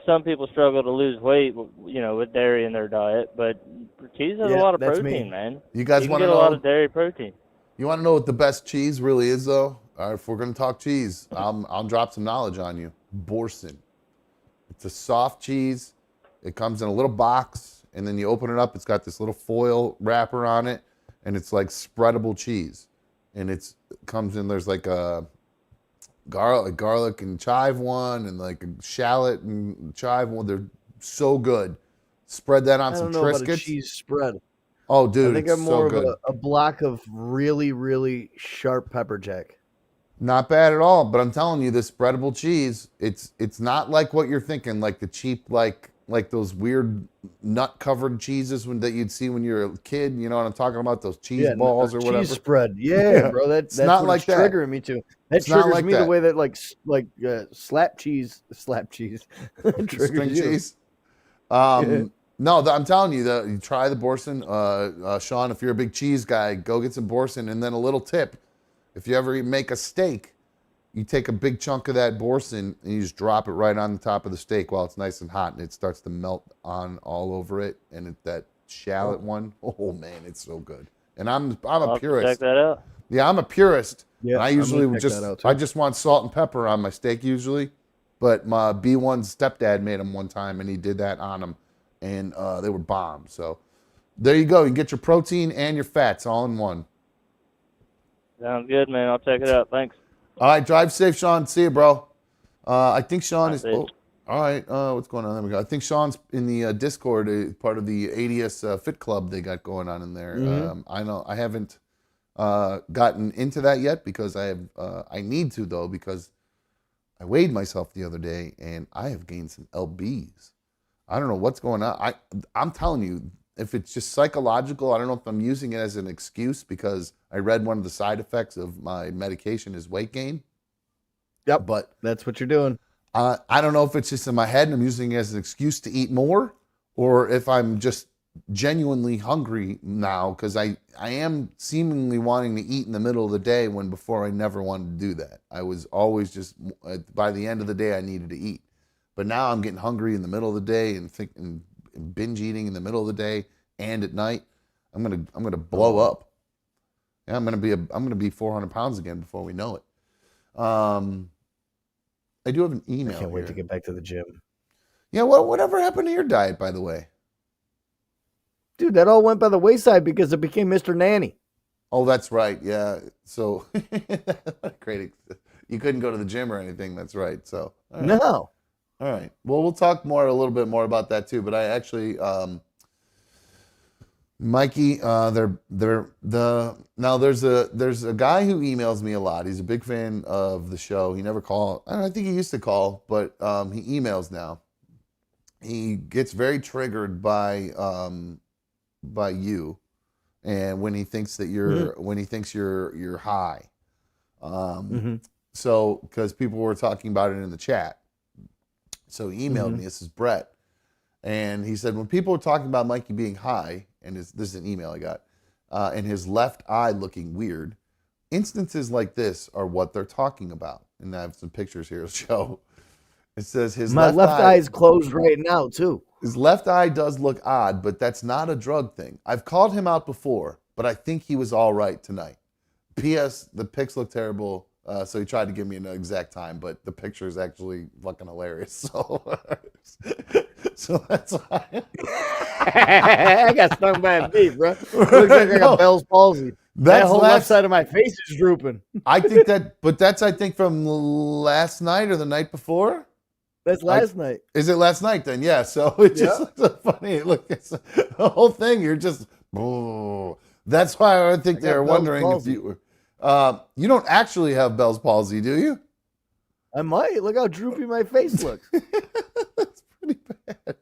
some people struggle to lose weight, with dairy in their diet. But cheese has a lot of that's protein, me. man. You guys can want to get a know? lot of dairy protein. You want to know what the best cheese really is, though? All right, if we're gonna talk cheese, I'll drop some knowledge on you. Boursin. It's a soft cheese. It comes in a little box, and then you open it up. It's got this little foil wrapper on it, and it's like spreadable cheese. And it comes in. There's like a garlic and chive one, and like a shallot and chive one. They're so good. Spread that on I some don't know about a Triscuits. cheese spread. Oh, dude, I think it's I'm more so of good. a block of really, really sharp pepper jack. Not bad at all, but I'm telling you, this spreadable cheese, it's not like what you're thinking, like the cheap, like those weird nut covered cheeses that you'd see when you're a kid. You know what I'm talking about? Those cheese balls or cheese whatever. spread. Yeah, Yeah. bro. It's That's not what like it's that. triggering me to. That It's not triggers like me the that. way that slap cheese triggers String you. cheese. No, I'm telling you that you try the Boursin. Sean, if you're a big cheese guy, go get some Boursin. And then a little tip: if you ever make a steak, you take a big chunk of that Boursin and you just drop it right on the top of the steak while it's nice and hot, and it starts to melt on all over it. And that shallot one, oh man, it's so good. And I'm I'll a have to purist. check that out. Yeah, I'm a purist. Yeah, and I I'm usually gonna check that out, too. I just want salt and pepper on my steak usually. But my B1's stepdad made them one time, and he did that on them, and they were bomb. So there you go. You can get your protein and your fats all in one. Sounds good, man. I'll check it out. Thanks. All right, drive safe, Sean. See you, bro. I think Sean is. Safe. Oh, all right. What's going on? There we go. I think Sean's in the Discord, part of the ADS Fit Club they got going on in there. I know I haven't gotten into that yet because I need to though, because I weighed myself the other day and I have gained some lbs. I don't know what's going on. I'm telling you, if it's just psychological, I don't know if I'm using it as an excuse because I read one of the side effects of my medication is weight gain. Yep, But that's what you're doing. I don't know if it's just in my head and I'm using it as an excuse to eat more, or if I'm just genuinely hungry now, because I am seemingly wanting to eat in the middle of the day when before I never wanted to do that. I was always just, by the end of the day I needed to eat. But now I'm getting hungry in the middle of the day and binge eating in the middle of the day and at night. I'm gonna blow up. Yeah, I'm gonna be 400 pounds again before we know it. I do have an email. I can't wait here. to get back to the gym. Yeah, whatever happened to your diet, by the way? Dude, that all went by the wayside because it became Mr. Nanny. Oh, that's right. Yeah. So great. You couldn't go to the gym or anything. That's right. So all right. No. All right. Well, we'll talk a little bit more about that too. But I actually, Mikey, now there's a guy who emails me a lot. He's a big fan of the show. He never called. I think he used to call, but he emails now. He gets very triggered by you, and when he thinks that you're high. So because people were talking about it in the chat. So he emailed me. This is Brett. And he said, when people are talking about Mikey being high, and this is an email I got, and his left eye looking weird, instances like this are what they're talking about. And I have some pictures here to show. It says his My left eye is closed right now, too. His left eye does look odd, but that's not a drug thing. I've called him out before, but I think he was all right tonight. P.S. The pics look terrible, so he tried to give me an exact time, but the picture is actually fucking hilarious. So that's why. I got stung by a bee, bro. Looks like I got Bell's palsy. That whole left side of my face is drooping. I think that's I think from last night or the night before. That's last night. Is it last night then? Yeah. So it just looks so funny. Look, it's the whole thing. You're just. Oh. That's why I think they were wondering if you were. You don't actually have Bell's palsy, do you? I might. Look how droopy my face looks. That's pretty bad.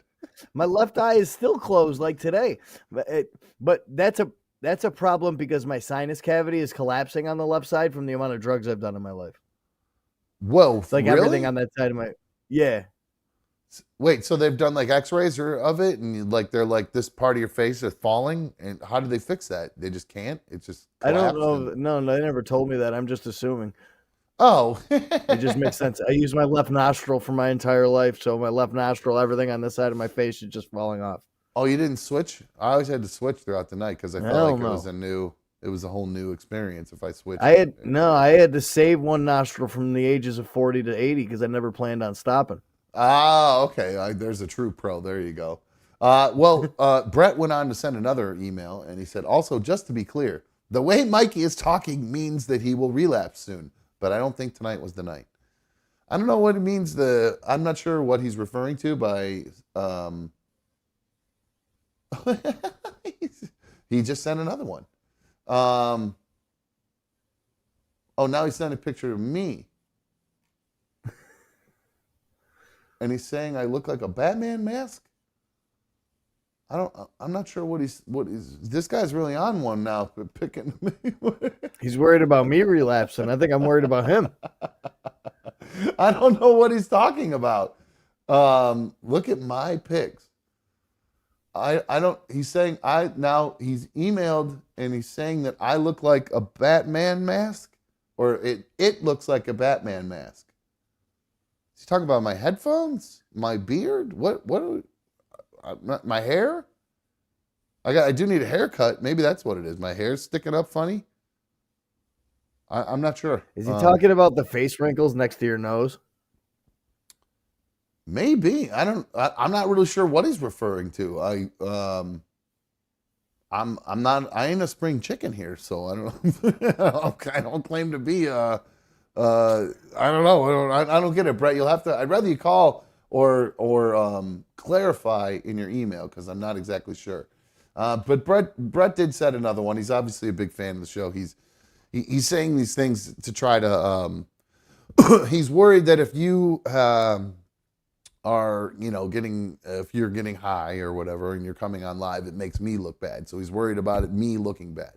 My left eye is still closed like today, but that's a problem because my sinus cavity is collapsing on the left side from the amount of drugs I've done in my life. Whoa! It's like really? everything on that side of my Wait, so they've done like X-rays of it, and like they're like this part of your face is falling, and how do they fix that? They just can't. It's just I don't know. No, they never told me that. I'm just assuming. Oh, it just makes sense. I use my left nostril for my entire life, so my left nostril, everything on this side of my face is just falling off. Oh, you didn't switch? I always had to switch throughout the night because I felt like it was a whole new experience if I switched. I had to save one nostril from the ages of 40 to 80 because I never planned on stopping. Ah, okay. There's a true pro. There you go. Brett went on to send another email, and he said, also, just to be clear, the way Mikey is talking means that he will relapse soon, but I don't think tonight was the night. I don't know what it means. I'm not sure what he's referring to by. He just sent another one. Oh, now he sent a picture of me. And he's saying I look like a Batman mask. I'm not sure what is. This guy's really on one now, picking me. He's worried about me relapsing. I think I'm worried about him. I don't know what he's talking about. Look at my pics. I don't. He's saying he's emailed and he's saying that I look like a Batman mask, or it looks like a Batman mask. He's talking about my headphones, my beard. What? My hair? I do need a haircut. Maybe that's what it is. My hair's sticking up funny. I'm not sure. Is he talking about the face wrinkles next to your nose? Maybe. I'm not really sure what he's referring to. I ain't a spring chicken here, so I don't I don't claim to be I don't know. I don't get it, Brett. You'll have to. I'd rather you call or clarify in your email because I'm not exactly sure. But Brett did set another one. He's obviously a big fan of the show. He's saying these things to try to. He's worried that if you are if you're getting high or whatever and you're coming on live, it makes me look bad. So he's worried about me looking bad.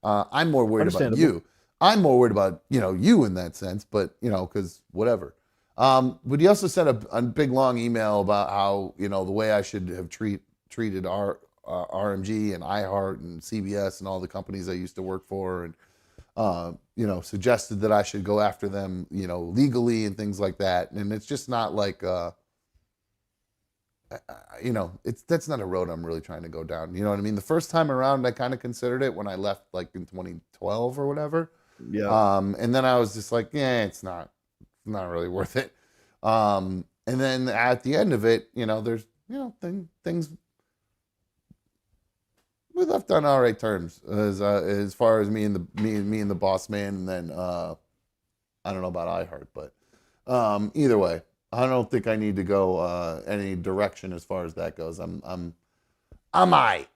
I'm more worried about you. I'm more worried about, you in that sense, but, because whatever. But he also sent a big, long email about how, the way I should have treated RMG and iHeart and CBS and all the companies I used to work for and, suggested that I should go after them, legally and things like that. And it's just not like, that's not a road I'm really trying to go down. You know what I mean? The first time around, I kind of considered it when I left like in 2012 or whatever. Yeah. And then I was just like, it's not really worth it. And then at the end of it, there's, things we left on all right terms as far as me and the boss man. And then, I don't know about iHeart, but, either way, I don't think I need to go, any direction as far as that goes. I'm all right.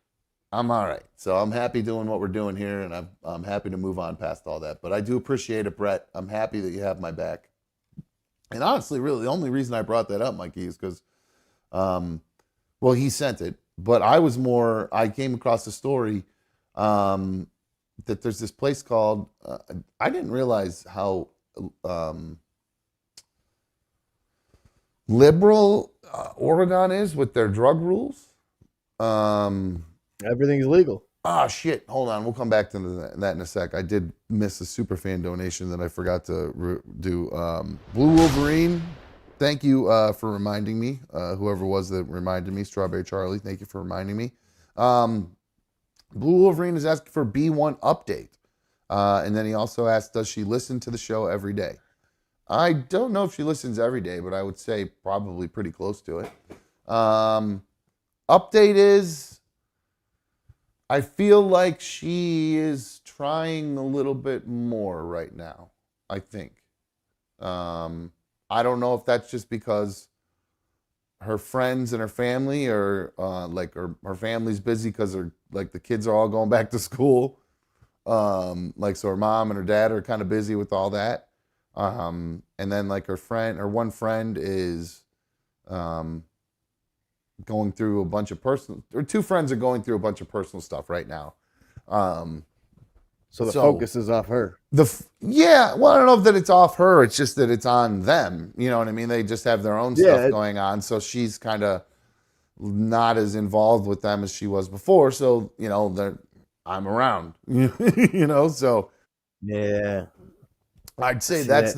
I'm all right. So I'm happy doing what we're doing here, and I'm happy to move on past all that. But I do appreciate it, Brett. I'm happy that you have my back. And honestly, really, the only reason I brought that up, Mikey, is because, he sent it. But I came across a story that there's this place called, I didn't realize how liberal Oregon is with their drug rules. Everything's legal. Oh, shit. Hold on. We'll come back to that in a sec. I did miss a super fan donation that I forgot to do. Blue Wolverine Thank you for reminding me. Whoever was that reminded me, Strawberry Charlie. Thank you for reminding me. Blue Wolverine is asking for B1 update. And then he also asked, does she listen to the show every day? I don't know if she listens every day, but I would say probably pretty close to it. Update is, I feel like she is trying a little bit more right now, I think. I don't know if that's just because her friends and her family are like her family's busy because like the kids are all going back to school. Like so her mom and her dad are kind of busy with all that. And then like her one friend is going through a bunch of two friends are going through a bunch of personal stuff right now. So the focus is off her. Yeah, well, I don't know if that it's off her. It's just that it's on them. You know what I mean? They just have their own stuff going on. So she's kind of not as involved with them as she was before. So, you know, I'm around, you know, so. Yeah. I'd say that's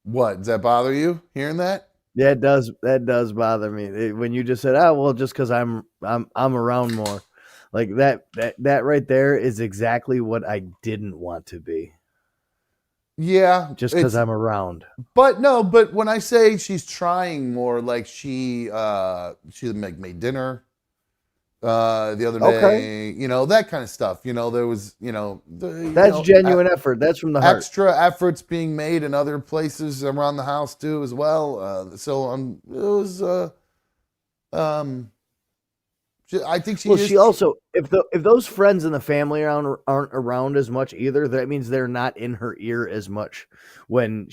what, does that bother you hearing that? Yeah, it does. That does bother me. When you just said, "Oh, well, just because I'm around more," like that right there is exactly what I didn't want to be. Yeah, just because I'm around. But no, but when I say she's trying more, like she made dinner the other day, you know, that kind of stuff. You know, there was, that's genuine effort. That's from the heart. Extra efforts being made in other places around the house too, as well. I think she. Well, she also, if those friends and the family aren't around as much either, that means they're not in her ear as much when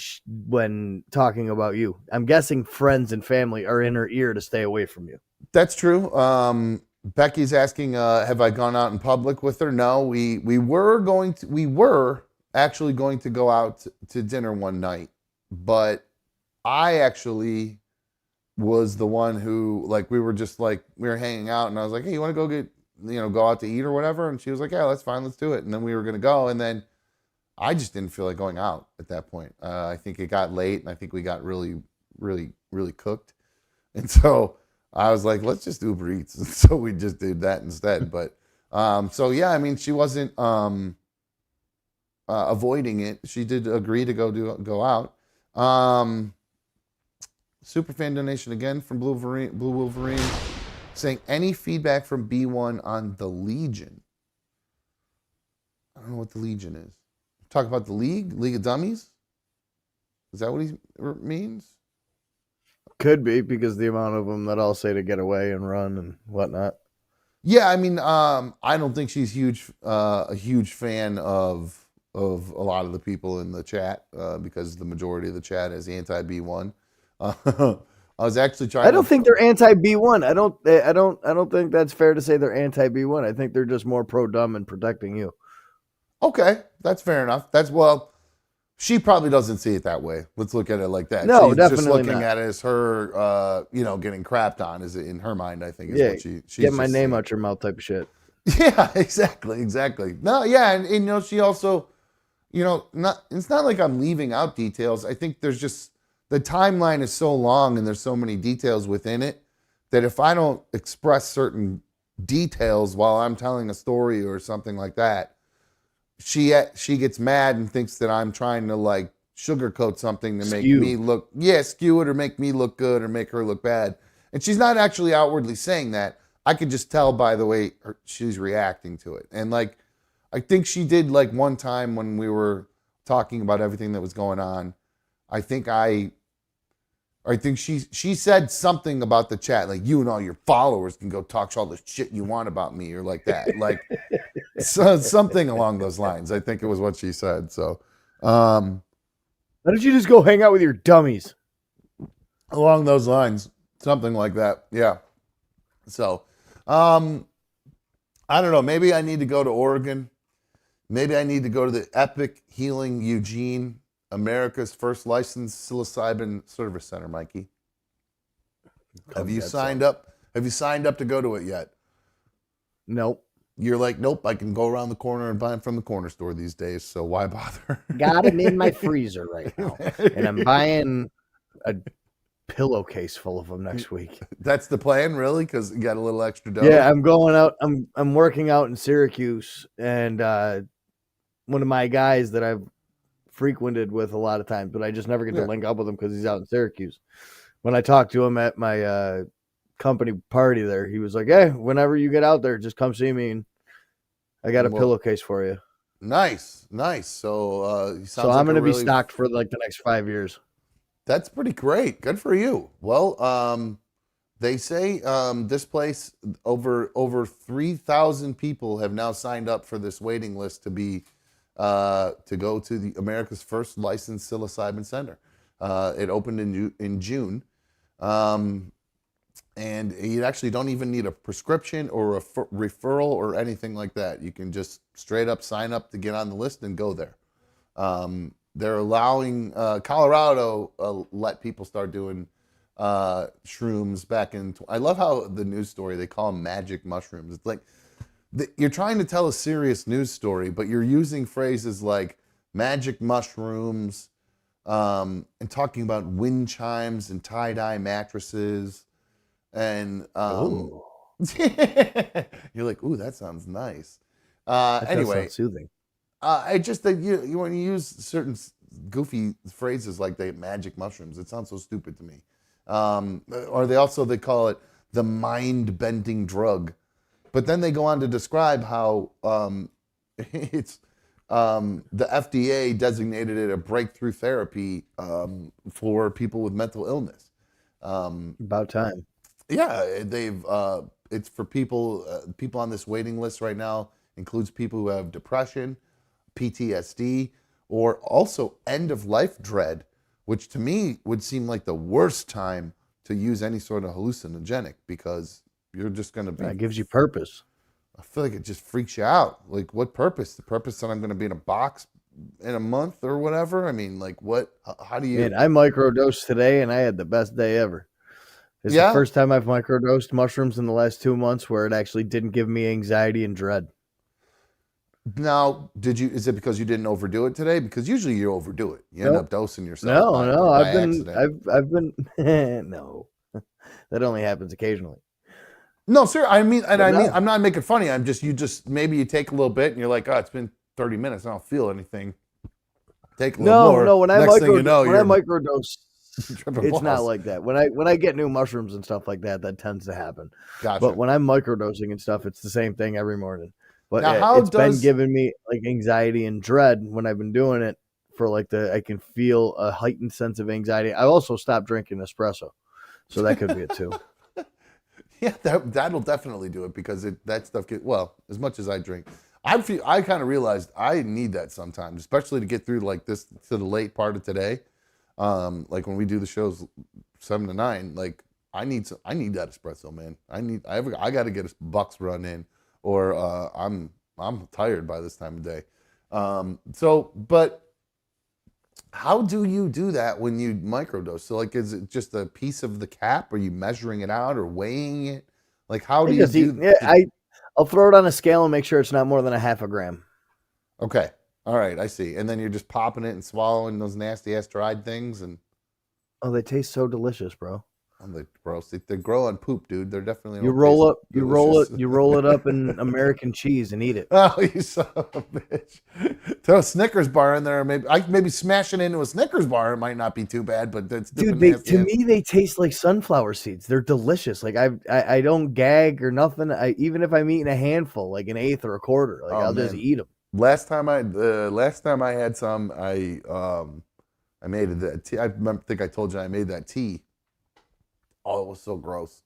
talking about you. I'm guessing friends and family are in her ear to stay away from you. That's true. Becky's asking, have I gone out in public with her? No, we were actually going to go out to dinner one night, but I actually was the one who, like, we were hanging out and I was like, hey, you want to go out to eat or whatever? And she was like, yeah, that's fine. Let's do it. And then we were going to go. And then I just didn't feel like going out at that point. I think it got late and I think we got really, really, really cooked. And so I was like, let's just Uber Eats. And so we just did that instead. But so yeah, I mean, she wasn't avoiding it. She did agree to go out. Superfan donation again from Blue Wolverine saying, any feedback from B1 on the Legion? I don't know what the Legion is. Talk about the League of Dummies? Is that what he means? Could be, because the amount of them that all say to get away and run and whatnot. Yeah, I mean, I don't think she's a huge fan of a lot of the people in the chat because the majority of the chat is anti B1. I was actually trying. I don't think they're anti B1. I don't think that's fair to say they're anti B1. I think they're just more pro dumb and protecting you. Okay, that's fair enough. She probably doesn't see it that way. Let's look at it like that. No, she's definitely just looking not. at it as her, getting crapped on. Is it in her mind? I think is what she's get my name out your mouth type of shit. Yeah, exactly. No, yeah, and she also, it's not like I'm leaving out details. I think there's just the timeline is so long and there's so many details within it that if I don't express certain details while I'm telling a story or something like that, she gets mad and thinks that I'm trying to like sugarcoat something to make me look, skew it or make me look good or make her look bad. And she's not actually outwardly saying that. I could just tell by the way she's reacting to it. And like, I think she did like one time when we were talking about everything that was going on. I think she said something about the chat, like you and all your followers can go talk all the shit you want about me or like that. Like something along those lines. I think it was what she said. So why don't you just go hang out with your dummies? Along those lines. Something like that. Yeah. So I don't know. Maybe I need to go to Oregon. Maybe I need to go to the Epic Healing Eugene, America's first licensed psilocybin service center, Mikey. Have you signed up? Have you signed up to go to it yet? Nope. You're like, nope, I can go around the corner and buy them from the corner store these days, so why bother? Got them in my freezer right now. And I'm buying a pillowcase full of them next week. That's the plan, really, because you got a little extra dough. Yeah, I'm going out. I'm working out in Syracuse, and one of my guys that I've frequented with a lot of times, but I just never get to link up with him because he's out in Syracuse. When I talked to him at my company party there, he was like, "Hey, whenever you get out there, just come see me, and I got a pillowcase for you." Nice. So I'm going to be stocked for like the next 5 years. That's pretty great. Good for you. Well, they say this place, over 3,000 people have now signed up for this waiting list to be to go to the America's first licensed psilocybin center. It opened in June, and you actually don't even need a prescription or a referral or anything like that. You can just straight up sign up to get on the list and go there. They're allowing Colorado let people start doing shrooms back in. I love how the news story, they call them magic mushrooms. It's like you're trying to tell a serious news story, but you're using phrases like magic mushrooms and talking about wind chimes and tie-dye mattresses. And you're like, ooh, that sounds nice. Anyway, sounds soothing. I just think you when you use certain goofy phrases like the magic mushrooms, it sounds so stupid to me. Or they call it the mind-bending drug, but then they go on to describe how it's the FDA designated it a breakthrough therapy for people with mental illness. About time. Yeah, they've it's for people on this waiting list right now includes people who have depression, PTSD, or also end-of-life dread, which to me would seem like the worst time to use any sort of hallucinogenic because you're just going to be... It gives you purpose. I feel like it just freaks you out. Like, what purpose? The purpose that I'm going to be in a box in a month or whatever? I mean, like, what? How do you... Man, I microdosed today, and I had the best day ever. It's the first time I've microdosed mushrooms in the last 2 months where it actually didn't give me anxiety and dread. Now, is it because you didn't overdo it today? Because usually you overdo it. You end up dosing yourself. No, I've been no. That only happens occasionally. No, sir. I'm not making funny. Maybe you take a little bit and you're like, oh, it's been 30 minutes. I don't feel anything. Take a little more. No, when I microdose, it's not like that. When I get new mushrooms and stuff like that, that tends to happen. Gotcha. But when I'm microdosing and stuff, it's the same thing every morning. But now, it's been giving me like anxiety and dread when I've been doing it for like I can feel a heightened sense of anxiety. I also stopped drinking espresso, so that could be it too. Yeah, that'll definitely do it because that stuff as much as I drink, I kind of realized I need that sometimes, especially to get through like this to the late part of today. Like when we do the shows 7 to 9, like I need that espresso, man. I got to get a Bucks run in, or I'm tired by this time of day. But how do you do that when you microdose? So like, is it just a piece of the cap? Are you measuring it out or weighing it? Like, how do you do? I'll throw it on a scale and make sure it's not more than a half a gram. Okay. All right. I see. And then you're just popping it and swallowing those nasty ass dried things. And oh, they taste so delicious, bro. They're gross. They grow on poop, dude. They're definitely. You roll it up in American cheese and eat it. Oh, you son of a bitch! Throw a Snickers bar in there. Maybe smash it into a Snickers bar. It might not be too bad, but that's dude. To me, they taste like sunflower seeds. They're delicious. Like I don't gag or nothing. Even if I'm eating a handful, like an eighth or a quarter, like I'll just eat them. Last time I had some, I made that tea. I think I told you I made that tea. Oh, it was so gross.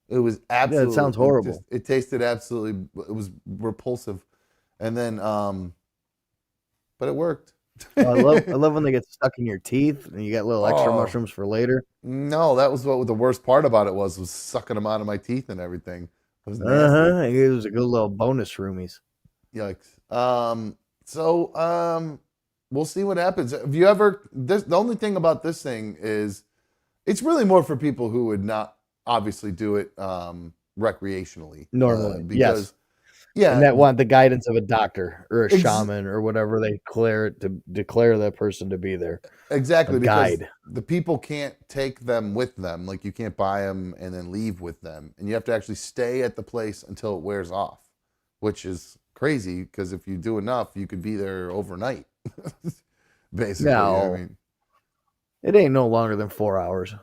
It was absolutely. Yeah, it sounds horrible. It tasted absolutely. It was repulsive, and then but it worked. I love when they get stuck in your teeth and you get little extra mushrooms for later. No, that was what the worst part about it was sucking them out of my teeth and everything. It was nasty. It was a good little bonus roomies. Yikes. We'll see what happens. Have you ever? The only thing about this thing is, it's really more for people who would not obviously do it recreationally. Normally, because and that want the guidance of a doctor or a Ex- shaman or whatever they declare that person to be there. Exactly, A because guide. the people can't take them with them. Like you can't buy them and then leave with them, and you have to actually stay at the place until it wears off, which is crazy because if you do enough, you could be there overnight. Basically, No. I mean, It ain't no longer than 4 hours.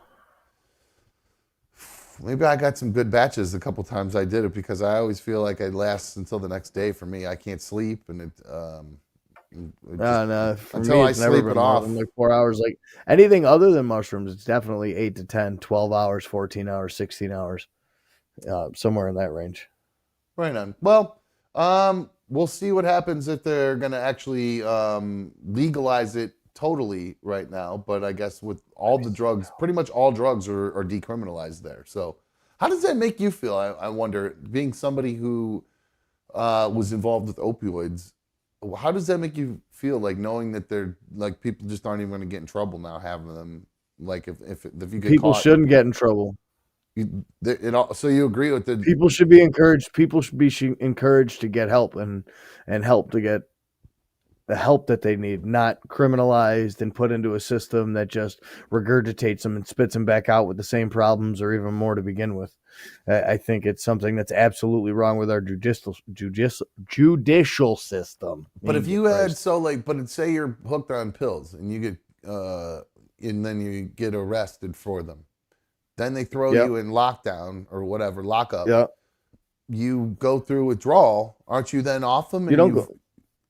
maybe I got some good batches a couple times I did it because I always feel like it lasts until the next day for me. I can't sleep, and it No, for until me, I it's never sleep been it more off. than like 4 hours. Like anything other than mushrooms, it's definitely 8 to 10, 12 hours, 14 hours, 16 hours, somewhere in that range. Right on. Well, we'll see what happens if they're going to actually legalize it totally right now. But I guess with all the drugs, pretty much all drugs are decriminalized there. So how does that make you feel? I wonder, being somebody who was involved with opioids, how does that make you feel, like knowing that they're like people just aren't even going to get in trouble now having them? Like if you get People caught, shouldn't get in trouble. So you agree with the People should be encouraged. People should be encouraged to get help and help to get the help that they need, not criminalized and put into a system that just regurgitates them and spits them back out with the same problems or even more to begin with. I think it's something that's absolutely wrong with our judicial system. But if you had but say you're hooked on pills and you get and then you get arrested for them, then they throw you in lockdown or whatever, lockup. Yeah. You go through withdrawal, aren't you then off them? And you don't go.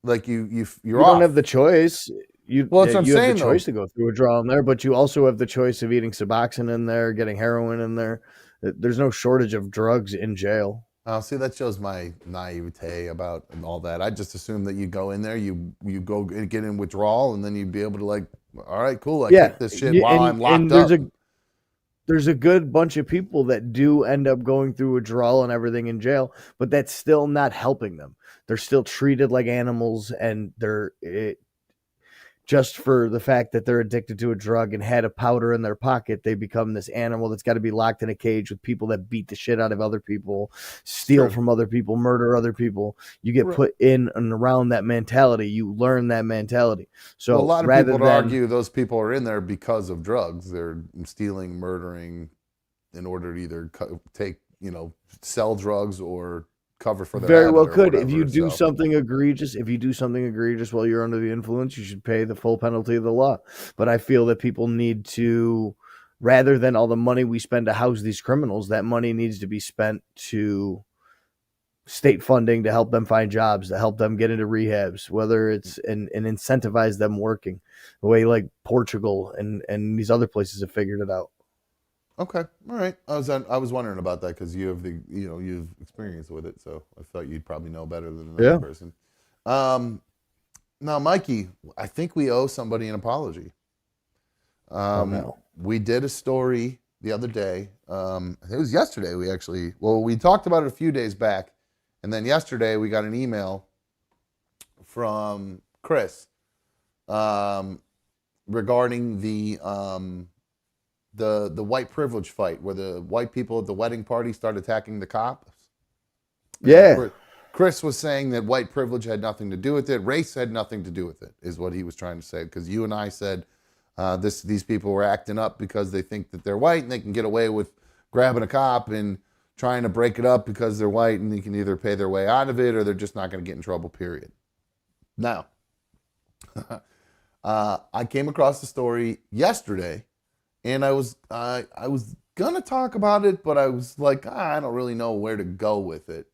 Like you're you off. don't have the choice. That's what I'm you saying, have the choice to go through withdrawal in there, but you also have the choice of eating Suboxone in there, getting heroin in there. There's no shortage of drugs in jail. Oh, see, that shows my naivete about and all that. I just assumed that you go in there, you go get in withdrawal, and then you'd be able to like, all right, cool, I kick this shit while I'm locked up. There's a good bunch of people that do end up going through withdrawal and everything in jail, but that's still not helping them. They're still treated like animals, and just for the fact that they're addicted to a drug and had a powder in their pocket, they become this animal that's got to be locked in a cage with people that beat the shit out of other people, steal from other people, murder other people. You get put in and around that mentality. You learn that mentality. So a lot of people would argue those people are in there because of drugs. They're stealing, murdering in order to either sell drugs or cover for their very well could. If you do something egregious, while you're under the influence, you should pay the full penalty of the law. But I feel that people need to, rather than all the money we spend to house these criminals, that money needs to be spent to state funding to help them find jobs, to help them get into rehabs, whether it's and incentivize them working the way like Portugal and these other places have figured it out. Okay, all right. I was wondering about that because you have you've experience with it, so I thought you'd probably know better than another person. Now, Mikey, I think we owe somebody an apology. We did a story the other day. It was yesterday. We talked about it a few days back, and then yesterday we got an email from Chris regarding the white privilege fight where the white people at the wedding party started attacking the cops. Yeah. Chris was saying that white privilege had nothing to do with it. Race had nothing to do with it, is what he was trying to say. Because you and I said these people were acting up because they think that they're white and they can get away with grabbing a cop and trying to break it up because they're white and they can either pay their way out of it or they're just not going to get in trouble, period. Now, I came across the story yesterday. And I was gonna talk about it, but I was like, I don't really know where to go with it.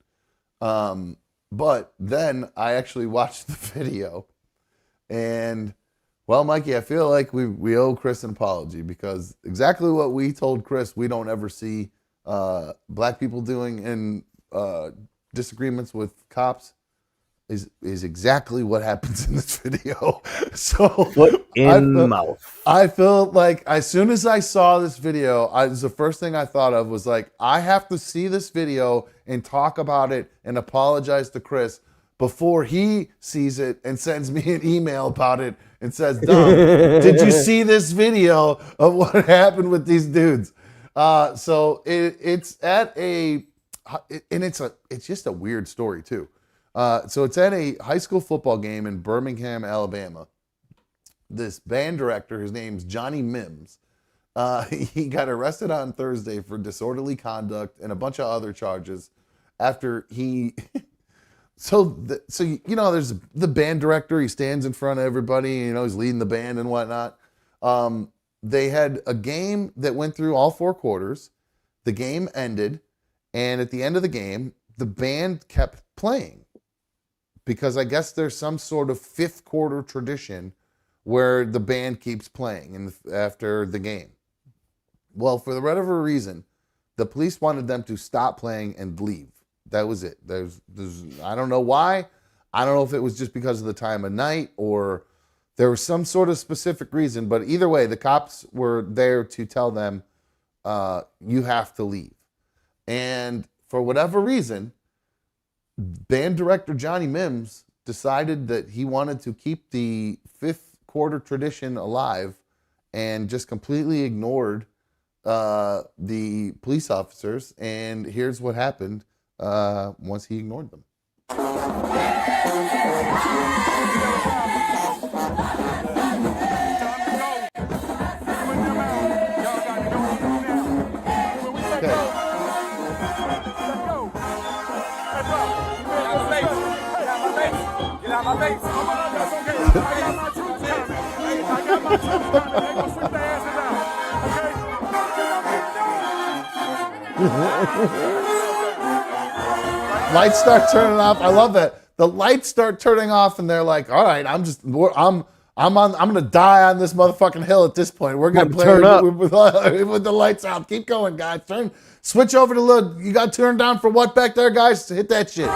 But then I actually watched the video, and well, Mikey, I feel like we owe Chris an apology because exactly what we told Chris we don't ever see black people doing in disagreements with cops is exactly what happens in this video. So foot in mouth. I felt like as soon as I saw this video, the first thing I thought of was like, I have to see this video and talk about it and apologize to Chris before he sees it and sends me an email about it and says, Dom, did you see this video of what happened with these dudes? So it's just a weird story too. So it's at a high school football game in Birmingham, Alabama. This band director, his name's Johnny Mims, he got arrested on Thursday for disorderly conduct and a bunch of other charges after he... So you know, there's the band director. He stands in front of everybody. You know, he's leading the band and whatnot. They had a game that went through all 4 quarters. The game ended, and at the end of the game, the band kept playing because I guess there's some sort of 5th quarter tradition where the band keeps playing after the game. Well, for whatever reason, the police wanted them to stop playing and leave. That was it. There's I don't know why. I don't know if it was just because of the time of night or there was some sort of specific reason. But either way, the cops were there to tell them, you have to leave. And for whatever reason, band director Johnny Mims decided that he wanted to keep the 5th quarter tradition alive and just completely ignored the police officers. And here's what happened once he ignored them. Lights start turning off. I love that. The lights start turning off, and they're like, "All right, I'm gonna die on this motherfucking hill at this point. We're gonna play turn up with the lights out. Keep going, guys. Switch over to the. You got turned down for what back there, guys? Hit that shit."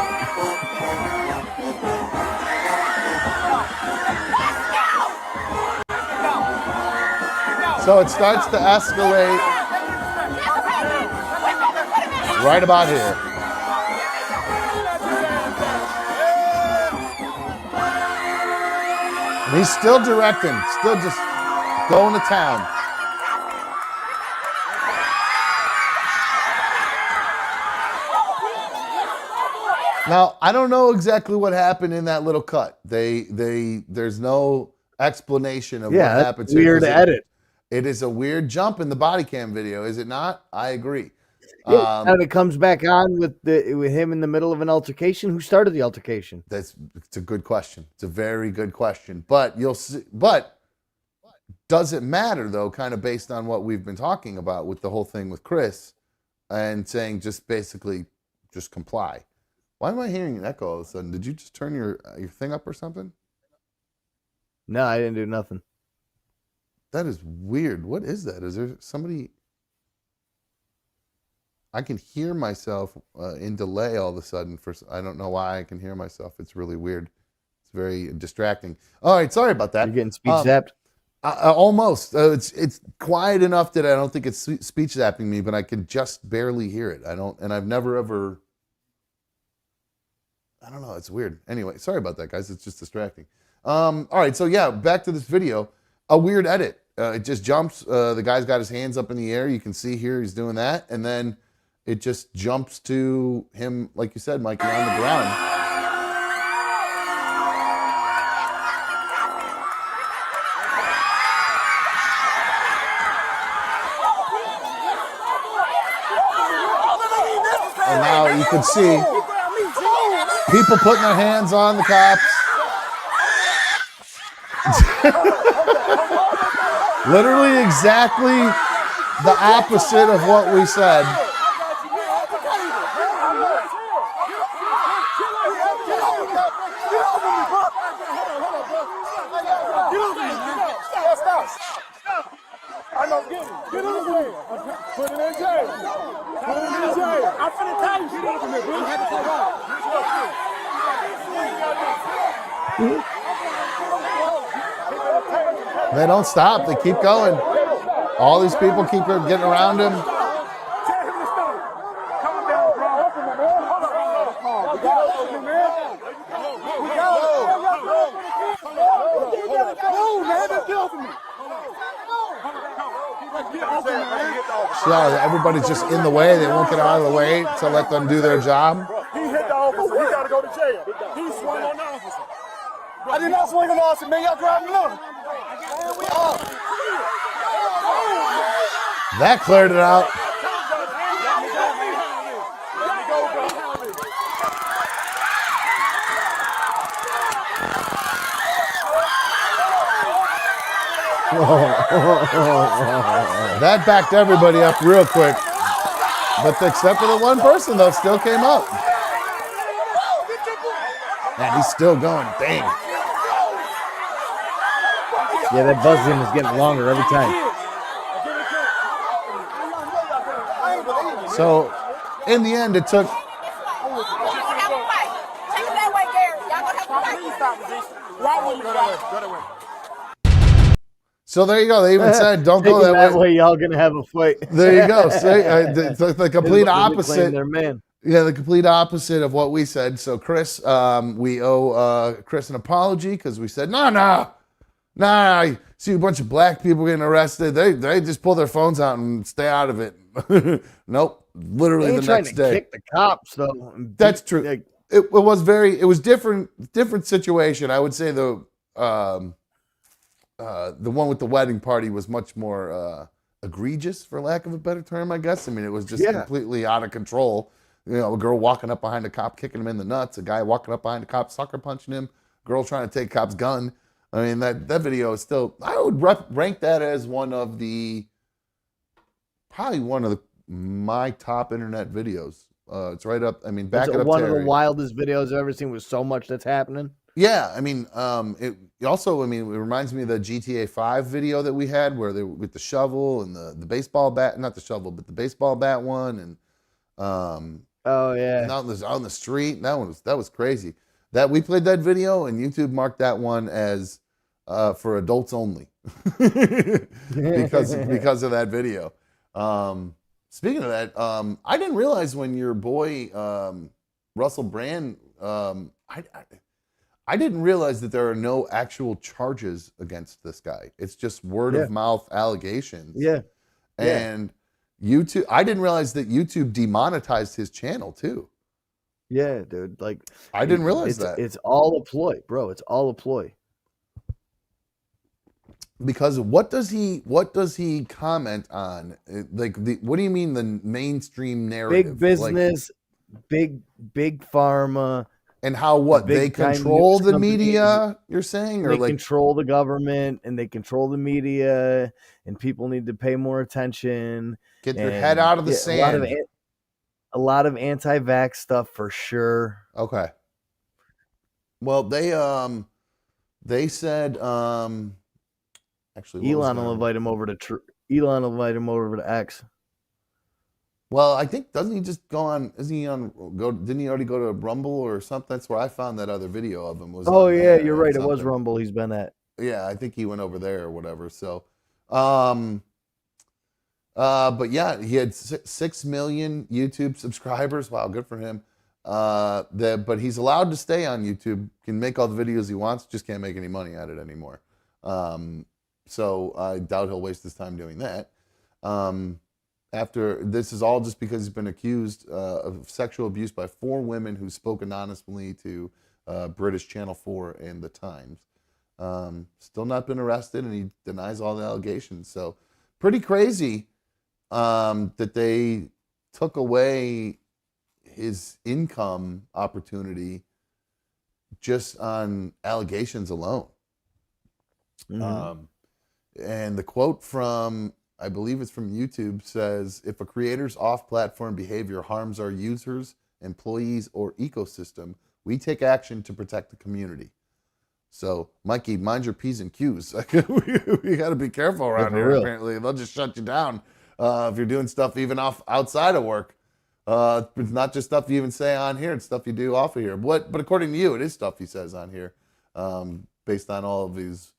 So it starts to escalate right about here. And he's still directing, still just going to town. Now, I don't know exactly what happened in that little cut. There's no explanation of what happened. Weird edit. It is a weird jump in the body cam video, is it not? I agree. Yeah, and it comes back on with him in the middle of an altercation. Who started the altercation? It's a good question. It's a very good question. But you'll see. But does it matter though? Kind of based on what we've been talking about with the whole thing with Chris, and saying just basically just comply. Why am I hearing an echo all of a sudden? Did you just turn your thing up or something? No, I didn't do nothing. That is weird. What is that? Is there somebody? I can hear myself in delay all of a sudden. I don't know why I can hear myself. It's really weird. It's very distracting. All right, sorry about that. You're getting speech zapped? Almost. It's quiet enough that I don't think it's speech zapping me, but I can just barely hear it. And I've never ever. I don't know. It's weird. Anyway, sorry about that, guys. It's just distracting. All right, so yeah, back to this video. A weird edit. It just jumps. The guy's got his hands up in the air. You can see here he's doing that. And then it just jumps to him, like you said, Mikey, on the ground. And now you can see people putting their hands on the cops. Literally exactly the opposite of what we said. They don't stop. They keep going. All these people keep getting around him. So everybody's just in the way. They won't get out of the way to let them do their job. He hit the officer. He got to go to jail. He I did not swing on Austin, man. Y'all grabbed me up. That cleared it out. That backed everybody up real quick. But except for the one person, though, still came up. And he's still going. Dang. Yeah, that buzzing is getting longer every time. So, in the end, it took. So there you go. They even said, "Don't go that way. Y'all gonna have a fight." There you go. It's the complete opposite. Their man. Yeah, the complete opposite of what we said. So, Chris, we owe Chris an apology because we said, no. See a bunch of black people getting arrested. They just pull their phones out and stay out of it. Nope. Literally the next day. Kick the cops though. That's true. It was different situation. I would say the one with the wedding party was much more egregious, for lack of a better term, I guess. I mean, it was just completely out of control. You know, a girl walking up behind a cop, kicking him in the nuts. A guy walking up behind a cop, sucker punching him. Girl trying to take a cop's gun. I mean, that video is still. I would rank that as probably one of my top internet videos. It's right up. I mean, back it up. One of the wildest videos I've ever seen with so much that's happening. Yeah, I mean, it also. I mean, it reminds me of the GTA 5 video that we had where they with the shovel and the baseball bat, not the shovel, but the baseball bat one, and oh yeah, and out on the street. That was crazy. That we played that video and YouTube marked that one as for adults only because of that video. Speaking of that, I didn't realize when your boy Russell Brand, I didn't realize that there are no actual charges against this guy. It's just word of mouth allegations. Yeah. And YouTube, I didn't realize that YouTube demonetized his channel too. Yeah, dude. Like I didn't realize that. It's all a ploy, bro. It's all a ploy. Because what does he comment on? Like what do you mean the mainstream narrative? Big business, big pharma. And how they control the media, you're saying? Or they control the government and they control the media and people need to pay more attention. Get their head out of the sand. A lot of anti-vax stuff for sure. Okay. Well, they said actually Elon will invite him over to X. Well, I think doesn't he just go on? Didn't he already go to Rumble or something? That's where I found that other video of him. You're right. It was Rumble. He's been at. Yeah, I think he went over there or whatever. So, but yeah, he had 6 million YouTube subscribers. Wow, good for him. But he's allowed to stay on YouTube. Can make all the videos he wants. Just can't make any money at it anymore. So I doubt he'll waste his time doing that. After this is all just because he's been accused of sexual abuse by 4 women who spoke anonymously to British Channel 4 and The Times. Still not been arrested, and he denies all the allegations. So pretty crazy that they took away his income opportunity just on allegations alone. Mm-hmm. And the quote from, I believe it's from YouTube, says, if a creator's off-platform behavior harms our users, employees, or ecosystem, we take action to protect the community. So, Mikey, mind your P's and Q's. We got to be careful around here, apparently. They'll just shut you down if you're doing stuff even outside of work. It's not just stuff you even say on here. It's stuff you do off of here. But according to you, it is stuff he says on here based on all of these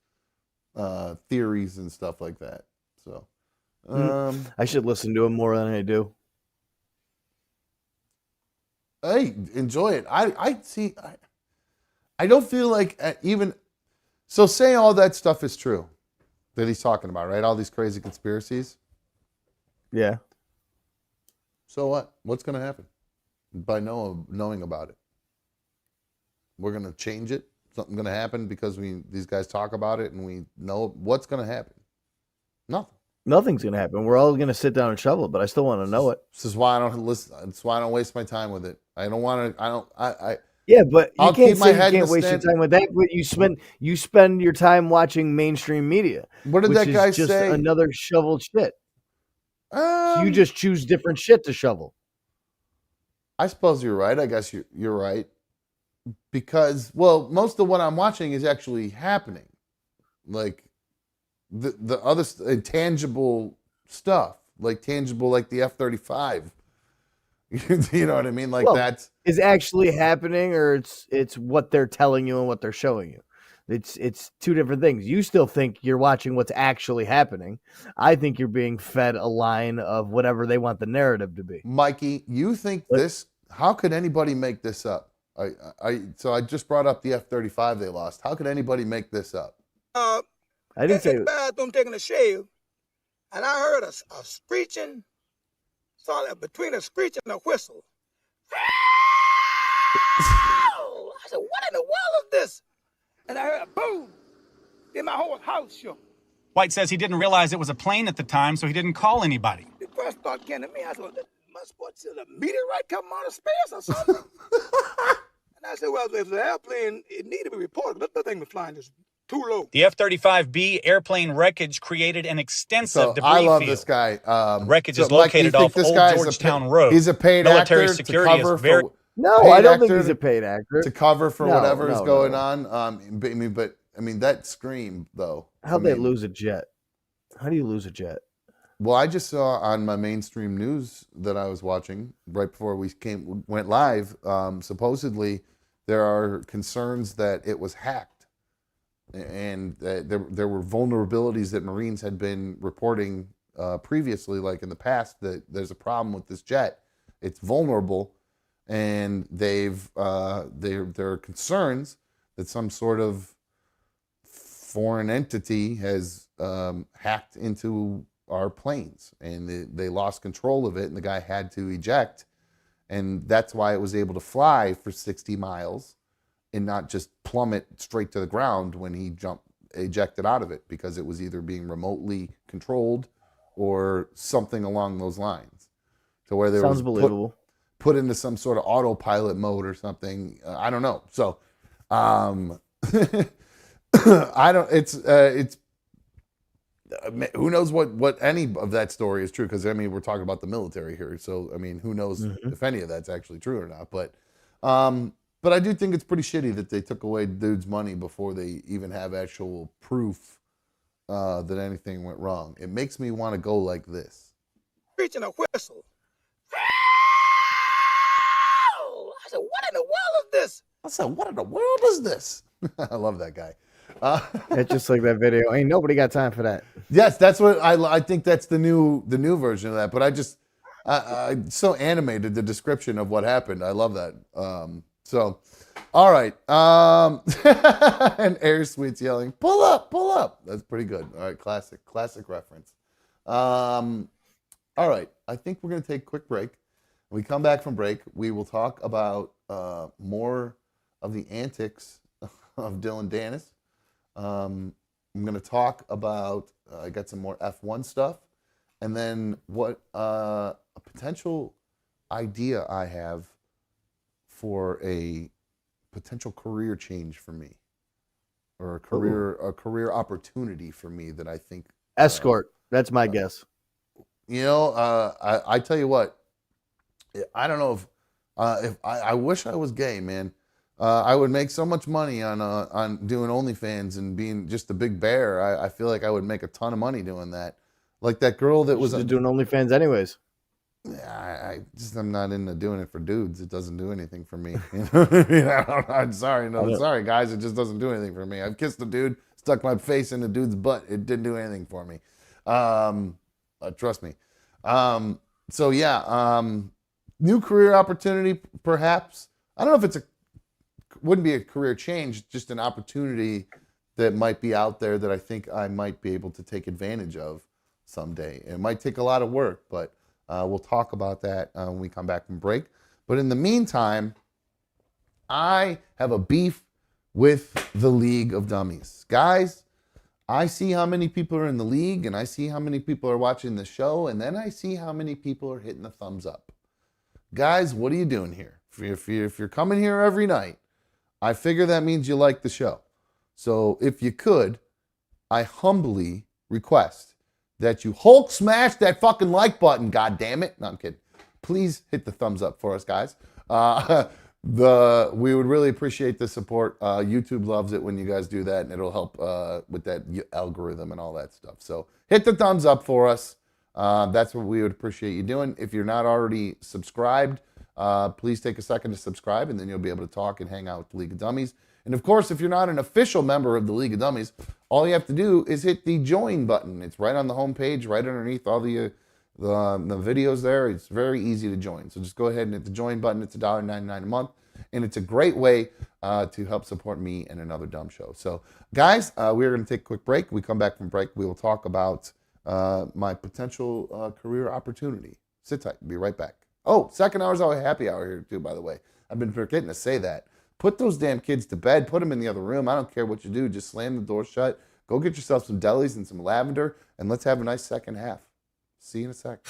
theories and stuff like that. So... I should listen to him more than I do. Hey, enjoy it. I see. I don't feel like even. So say all that stuff is true that he's talking about, right? All these crazy conspiracies. Yeah. So what? What's going to happen by knowing about it? We're going to change it something going to happen because these guys talk about it and we know what's going to happen? Nothing. Nothing's going to happen. We're all going to sit down and shovel, but I still want to know it. This is why I don't listen. That's why I don't waste my time with it. I don't want to. Yeah, but you I'll can't keep my say you head in can't the waste your stand- time with that. But you spend your time watching mainstream media. What did which that is guy just say? Another shoveled shit. So you just choose different shit to shovel. I suppose you're right. I guess you're right. Because, well, most of what I'm watching is actually happening. Like the other tangible stuff, like the F-35. You know what I mean? Like that is actually happening, or it's what they're telling you and what they're showing you. It's two different things. You still think you're watching what's actually happening. I think you're being fed a line of whatever they want the narrative to be. Mikey, you think this? How could anybody make this up? So I just brought up the F-35 they lost. How could anybody make this up? I didn't say in the bathroom taking a shave, and I heard a screeching, between a screech and a whistle. I said, "What in the world is this?" And I heard a boom. Then my whole house shook. White says he didn't realize it was a plane at the time, so he didn't call anybody. The first thought came to me, I said, "Must what's a meteorite coming out of space or something?" And I said, "Well, if the airplane, it needed to be reported. But that thing was flying just too low." The F-35B airplane wreckage created an extensive debris I love field. this guy. The wreckage is Mike, located off Old Georgetown Road. He's a paid Military actor security to cover is very. No, I don't think he's a paid actor. To cover for whatever is going no. on. But that scream though. How'd they lose a jet? How do you lose a jet? Well, I just saw on my mainstream news that I was watching right before we went live. Supposedly, there are concerns that it was hacked, and there were vulnerabilities that Marines had been reporting previously, like in the past, that there's a problem with this jet. It's vulnerable, and there are concerns that some sort of foreign entity has hacked into our planes, and they lost control of it, and the guy had to eject, and that's why it was able to fly for 60 miles and not just plummet straight to the ground when he ejected out of it, because it was either being remotely controlled or something along those lines, to where there was believable. Put into some sort of autopilot mode or something. I don't know. So it's who knows what any of that story is true, because we're talking about the military here, so who knows if any of that's actually true or not. But I do think it's pretty shitty that they took away dude's money before they even have actual proof that anything went wrong. It makes me want to go like this. Screeching a whistle. I said, "What in the world is this?" I said, "What in the world is this?" I love that guy. It's just like that video. Ain't nobody got time for that. Yes, that's what I think. That's the new version of that. But I so animated the description of what happened. I love that. So, all right. And Air Sweet's yelling, "Pull up, pull up." That's pretty good. All right, classic reference. All right, I think we're gonna take a quick break. When we come back from break, we will talk about more of the antics of Dillon Danis. I'm going to talk about, I got some more F1 stuff, and then what a potential idea I have for a potential career change for me, or a career opportunity for me that I think escort. That's my guess. I tell you what, I don't know if I wish I was gay, man. I would make so much money on doing OnlyFans and being just a big bear. I feel like I would make a ton of money doing that. Like that girl that was doing OnlyFans anyways. I'm not into doing it for dudes. It doesn't do anything for me. You know what I mean? I'm sorry. No, sorry, guys. It just doesn't do anything for me. I've kissed a dude, stuck my face in a dude's butt. It didn't do anything for me. Trust me. So yeah, new career opportunity, perhaps. I don't know if wouldn't be a career change, just an opportunity that might be out there that I think I might be able to take advantage of someday. It might take a lot of work, but we'll talk about that when we come back from break. But in the meantime, I have a beef with the League of Dummies. Guys, I see how many people are in the league, and I see how many people are watching the show, and then I see how many people are hitting the thumbs up. Guys, what are you doing here? If you're coming here every night, I figure that means you like the show. So if you could, I humbly request that you Hulk smash that fucking like button, god damn it. No, I'm kidding. Please hit the thumbs up for us, guys. We would really appreciate the support. YouTube loves it when you guys do that, and it'll help with that algorithm and all that stuff. So hit the thumbs up for us. That's what we would appreciate you doing. If you're not already subscribed, please take a second to subscribe, and then you'll be able to talk and hang out with the League of Dummies. And of course, if you're not an official member of the League of Dummies, all you have to do is hit the join button. It's right on the home page, right underneath all the videos there. It's very easy to join. So just go ahead and hit the join button. It's $1.99 a month. And it's a great way to help support me and another dumb show. So guys, we're going to take a quick break. When we come back from break, we will talk about my potential career opportunity. Sit tight. Be right back. Oh, second hour's our happy hour here too, by the way. I've been forgetting to say that. Put those damn kids to bed. Put them in the other room. I don't care what you do. Just slam the door shut. Go get yourself some delis and some lavender, and let's have a nice second half. See you in a sec.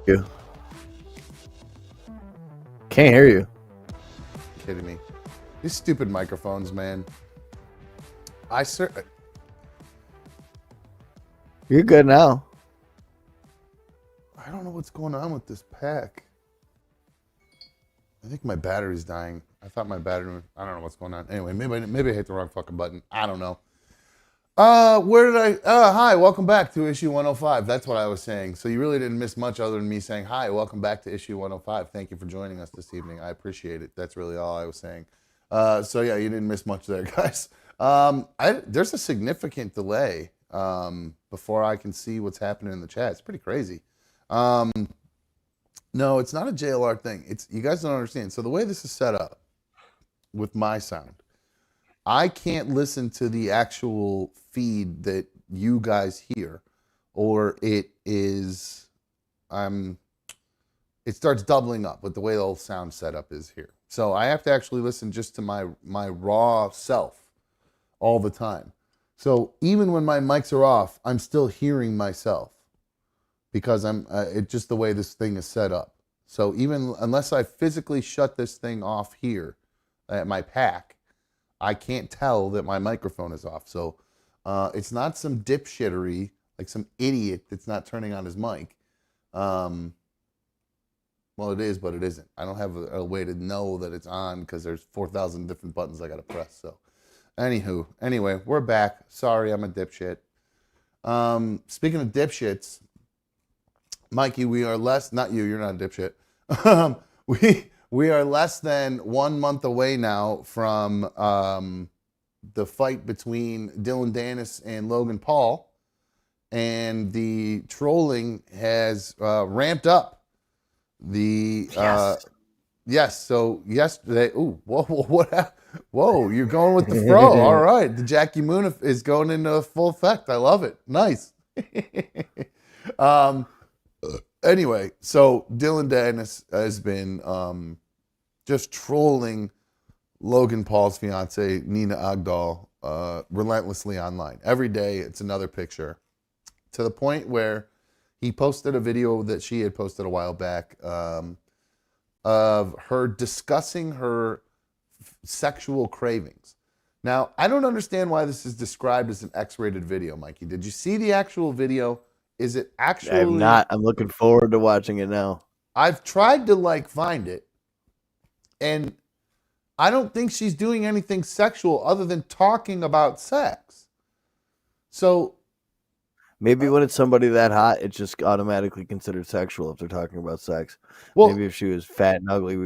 you. Can't hear you. Kidding me? These stupid microphones, man. You're good now. I don't know what's going on with this pack. I think my battery's dying. I thought my battery was, I don't know what's going on. Anyway, maybe I hit the wrong fucking button. I don't know. Where did hi, welcome back to issue 105. That's what I was saying. So you really didn't miss much other than me saying, hi, welcome back to issue 105. Thank you for joining us this evening. I appreciate it. That's really all I was saying. So yeah, you didn't miss much there, guys. There's a significant delay before I can see what's happening in the chat. It's pretty crazy. No, it's not a JLR thing. You guys don't understand. So the way this is set up with my sound, I can't listen to the actual feed that you guys hear, or it starts doubling up with the way the whole sound setup is here. So I have to actually listen just to my raw self all the time. So even when my mics are off, I'm still hearing myself because it's just the way this thing is set up. So even unless I physically shut this thing off here at my pack, I can't tell that my microphone is off. So it's not some dipshittery, like some idiot that's not turning on his mic. Well, it is, but it isn't. I don't have a way to know that it's on because there's 4,000 different buttons I got to press. So anyway, we're back. Sorry, I'm a dipshit. Speaking of dipshits, Mikey, we are not you, you're not a dipshit. We are less than 1 month away now from the fight between Dillon Danis and Logan Paul, and the trolling has ramped up. Yes. So yesterday, whoa, you're going with the fro. All right, the Jackie Moon is going into full effect. I love it. Nice. Anyway, so Dillon Danis has been just trolling Logan Paul's fiance, Nina Agdal, relentlessly online. Every day, it's another picture, to the point where he posted a video that she had posted a while back of her discussing her sexual cravings. Now, I don't understand why this is described as an X-rated video, Mikey. Did you see the actual video? Is it actually... I have not. I'm looking forward to watching it now. I've tried to find it, and I don't think she's doing anything sexual other than talking about sex. So maybe when it's somebody that hot, it's just automatically considered sexual if they're talking about sex. Well, maybe if she was fat and ugly, it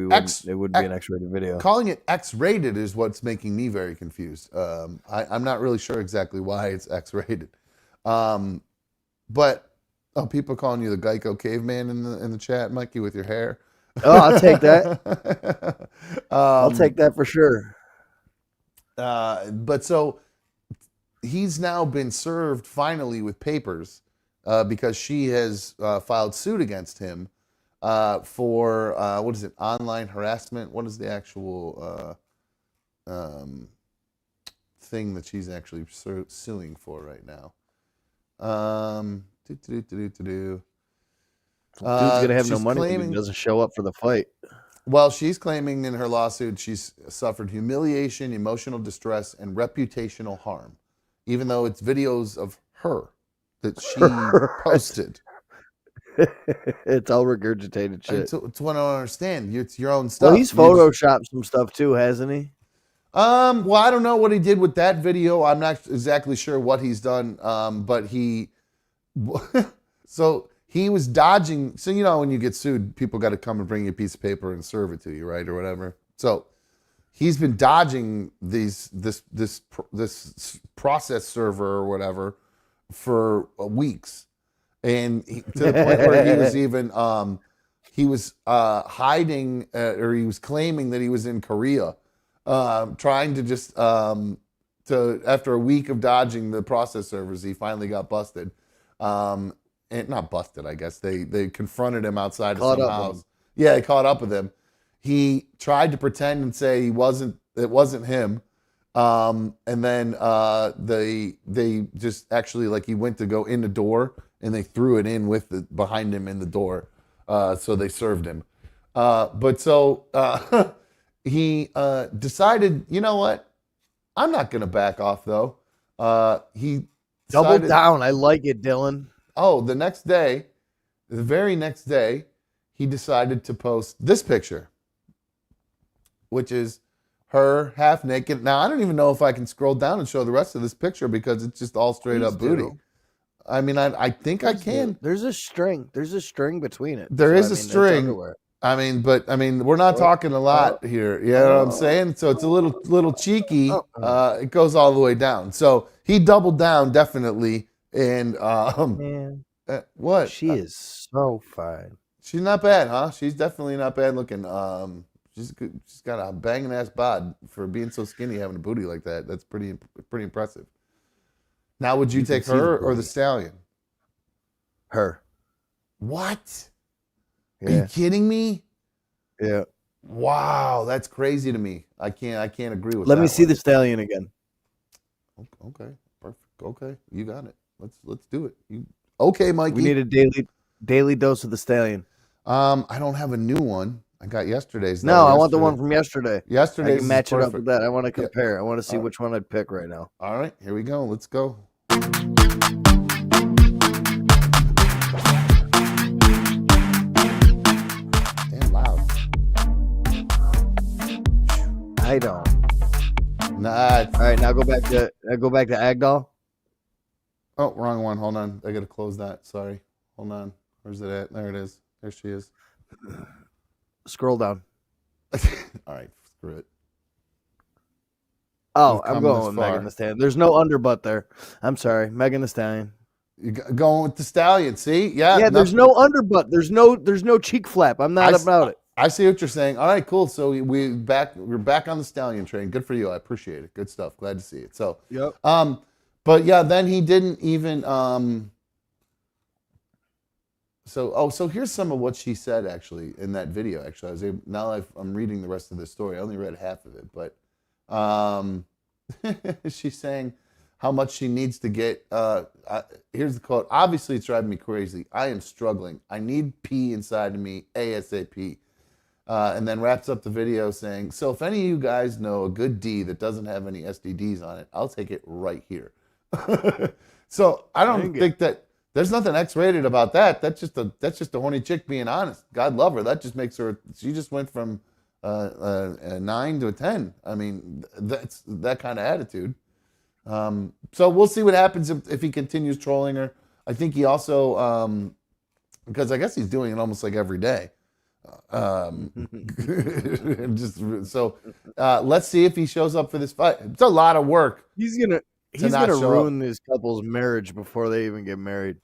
wouldn't be an X-rated video. Calling it X-rated is what's making me very confused. I'm not really sure exactly why it's X-rated. But people calling you the Geico caveman in the chat, Mikey, with your hair. Oh, I'll take that. I'll take that for sure. But so he's now been served finally with papers because she has filed suit against him for what is it? Online harassment. What is the actual thing that she's actually suing for right now? Dude's gonna have no money if he doesn't show up for the fight. Well, she's claiming in her lawsuit she's suffered humiliation, emotional distress, and reputational harm, even though it's videos of her that she posted. It's all regurgitated shit. It's what I don't understand. It's your own stuff. Well, he's photoshopped some stuff too, hasn't he? Well, I don't know what he did with that video. I'm not exactly sure what he's done. But so he was dodging. So, when you get sued, people got to come and bring you a piece of paper and serve it to you, right? Or whatever. So he's been dodging this process server or whatever for weeks. And to the point where he was even, hiding or he was claiming that he was in Korea. Trying to just after a week of dodging the process servers, he finally got busted. And not busted, I guess. They confronted him outside of some house. Yeah, they caught up with him. He tried to pretend and say it wasn't him. And then they just actually, he went to go in the door and they threw it in behind him in the door. So they served him. But so he decided, you know what? I'm not going to back off, though. He Double decided, down. I like it, Dillon. oh, the very next day, he decided to post this picture, which is her half naked. Now, I don't even know if I can scroll down and show the rest of this picture because it's just all straight up booty. I mean, I think I can. There's a string. There's a string between it. There is a string. I mean, but we're not talking a lot here. You know what I'm saying? So it's a little cheeky. It goes all the way down. So he doubled down definitely. And Man, what? She is so fine. She's not bad, huh? She's definitely not bad looking. She's got a banging ass bod for being so skinny, having a booty like that. That's pretty impressive. Now, would you take her or the stallion? Her. What? Yeah. Are you kidding me? Yeah. Wow, that's crazy to me. I can't agree with that. Let me see the stallion again. Okay, perfect. Okay, you got it. Let's do it. Okay, Mikey. We need a daily dose of the stallion. I don't have a new one. I got yesterday's. No, I want the one from yesterday. Yesterday's. I can match it up with that. I want to compare. I want to see which one I'd pick right now. All right, here we go. Let's go. I don't. Nah. All right, now go back to Agdal. Oh, wrong one. Hold on. I gotta close that. Sorry. Hold on. Where's it at? There it is. There she is. Scroll down. All right. Screw it. Oh, I'm going with Megan Thee Stallion. There's no underbutt there. I'm sorry, Megan Thee Stallion. You're going with the stallion. See? Yeah. Yeah. There's no underbutt. There's no cheek flap. I'm not about it. I see what you're saying. All right, cool. So we're back on the stallion train. Good for you. I appreciate it. Good stuff. Glad to see it. So, yep. But yeah, then he didn't even. So here's some of what she said actually in that video. Actually, I'm reading the rest of the story. I only read half of it, but she's saying how much she needs to get. Here's the quote. Obviously, it's driving me crazy. I am struggling. I need pee inside of me ASAP. And then wraps up the video saying, so if any of you guys know a good D that doesn't have any STDs on it, I'll take it right here. So I don't think that there's nothing X-rated about that. That's just a horny chick being honest. God love her. That just makes her, she just went from a 9 to a 10. I mean, that's that kind of attitude. So we'll see what happens if he continues trolling her. I think he also, because I guess he's doing it almost like every day. Let's see if he shows up for this fight. It's a lot of work. He's gonna ruin this couple's marriage before they even get married.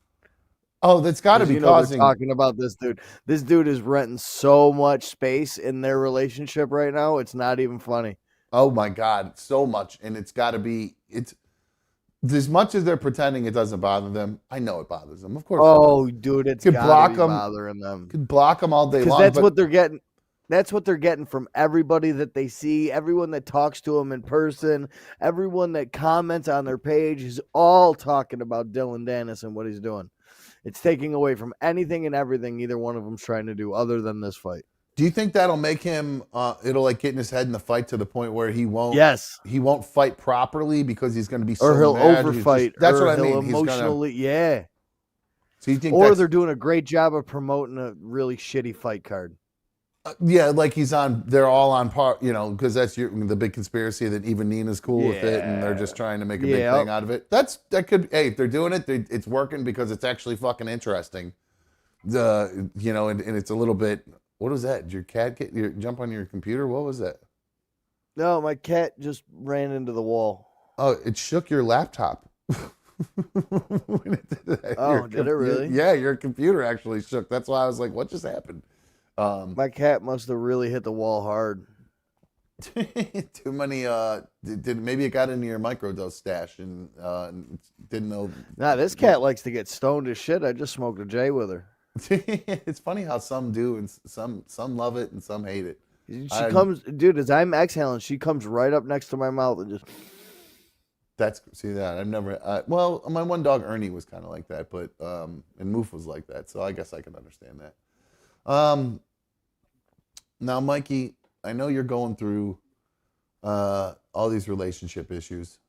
Oh, that's got to be causing. We're talking about this dude. This dude is renting so much space in their relationship right now. It's not even funny. Oh my God, so much, and it's got to be. It's as much as they're pretending it doesn't bother them. I know it bothers them, of course. Oh, dude, it's gotta be bothering them. Could block them all day long. That's what they're getting. That's what they're getting from everybody that they see. Everyone that talks to them in person. Everyone that comments on their page is all talking about Dillon Danis and what he's doing. It's taking away from anything and everything either one of them's trying to do other than this fight. Do you think that'll make him? It'll like get in his head in the fight to the point where he won't. Yes, he won't fight properly because he's going to be so or he'll mad. overfight. That's what I mean. Emotionally, yeah. So you think? Or they're doing a great job of promoting a really shitty fight card. Yeah, like he's on. They're all on par. You know, because that's the big conspiracy that even Nina's cool with it, and they're just trying to make a big thing out of it. That could. Hey, if they're doing it, it's working because it's actually fucking interesting. And it's a little bit. What was that? Did your cat jump on your computer? What was that? No, my cat just ran into the wall. Oh, it shook your laptop. When it did that. Oh, did it really? Yeah, your computer actually shook. That's why I was like, what just happened? My cat must have really hit the wall hard. Too many, maybe it got into your microdose stash and didn't know. Nah, this cat likes to get stoned as shit. I just smoked a J with her. It's funny how some do and some love it and some hate it. She comes, dude, as I'm exhaling, she comes right up next to my mouth and just. I've never. Well, my one dog Ernie was kind of like that, but and Moof was like that, so I guess I can understand that. Now, Mikey, I know you're going through all these relationship issues.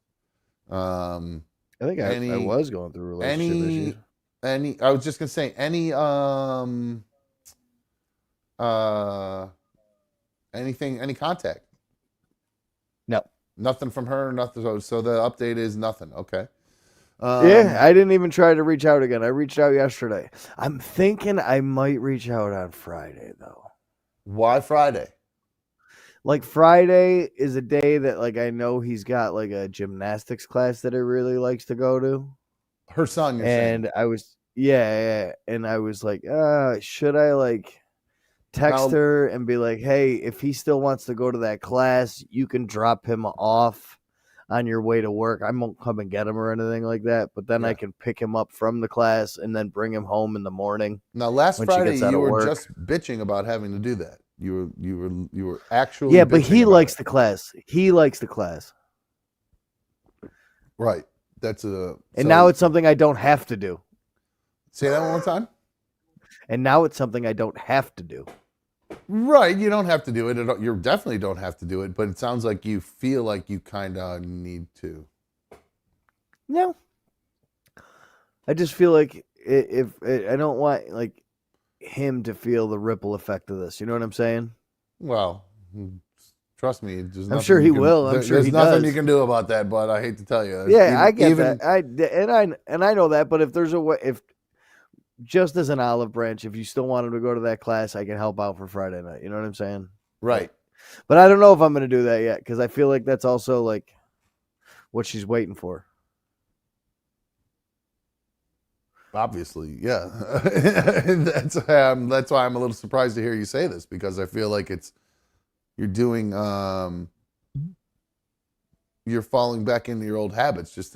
I think I was going through relationship issues. I was just gonna say any any contact? No. Nothing from her, nothing. So the update is nothing. Okay. Yeah, I didn't even try to reach out again. I reached out yesterday. I'm thinking I might reach out on Friday though. Why Friday? Like Friday is a day that like I know he's got like a gymnastics class that he really likes to go to. Her son, you're and saying? I was and I was like, should I like text her and be like, hey, if he still wants to go to that class, you can drop him off on your way to work. I won't come and get him or anything like that, but then I can pick him up from the class and then bring him home in the morning. Now, last Friday you were just bitching about having to do that. You were actually but he likes the class. He likes the class. Right. And now it's something I don't have to do. Say that one more time. And now it's something I don't have to do. Right, you don't have to do it. You definitely don't have to do it, but it sounds like you feel like you kind of need to. No. I just feel like if I don't want like him to feel the ripple effect of this. You know what I'm saying? Well, trust me. I'm sure he will. I'm sure he does. There's nothing you can do about that, but I hate to tell you. Yeah, I get that. I know that, but if there's a way, if just as an olive branch, if you still want him to go to that class, I can help out for Friday night. You know what I'm saying? Right. But I don't know if I'm going to do that yet because I feel like that's also like what she's waiting for. Obviously, yeah. That's why I'm a little surprised to hear you say this because I feel like you're doing you're falling back into your old habits. It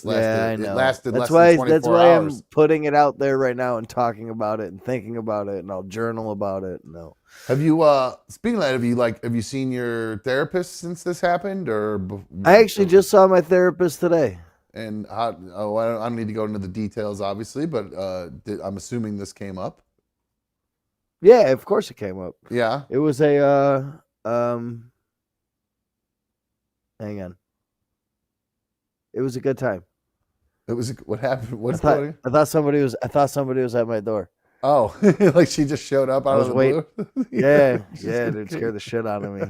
lasted less than 24 That's why hours. I'm putting it out there right now and talking about it and thinking about it, and I'll journal about it. No. Have you speaking of that? Have you seen your therapist since this happened? Or I actually just saw my therapist today. And I don't need to go into the details, obviously, but I'm assuming this came up. Yeah, of course it came up. Yeah, it was a hang on. It was a good time. What happened? I thought somebody was at my door. Oh, like she just showed up out of the blue? Yeah, dude, scared the shit out of me.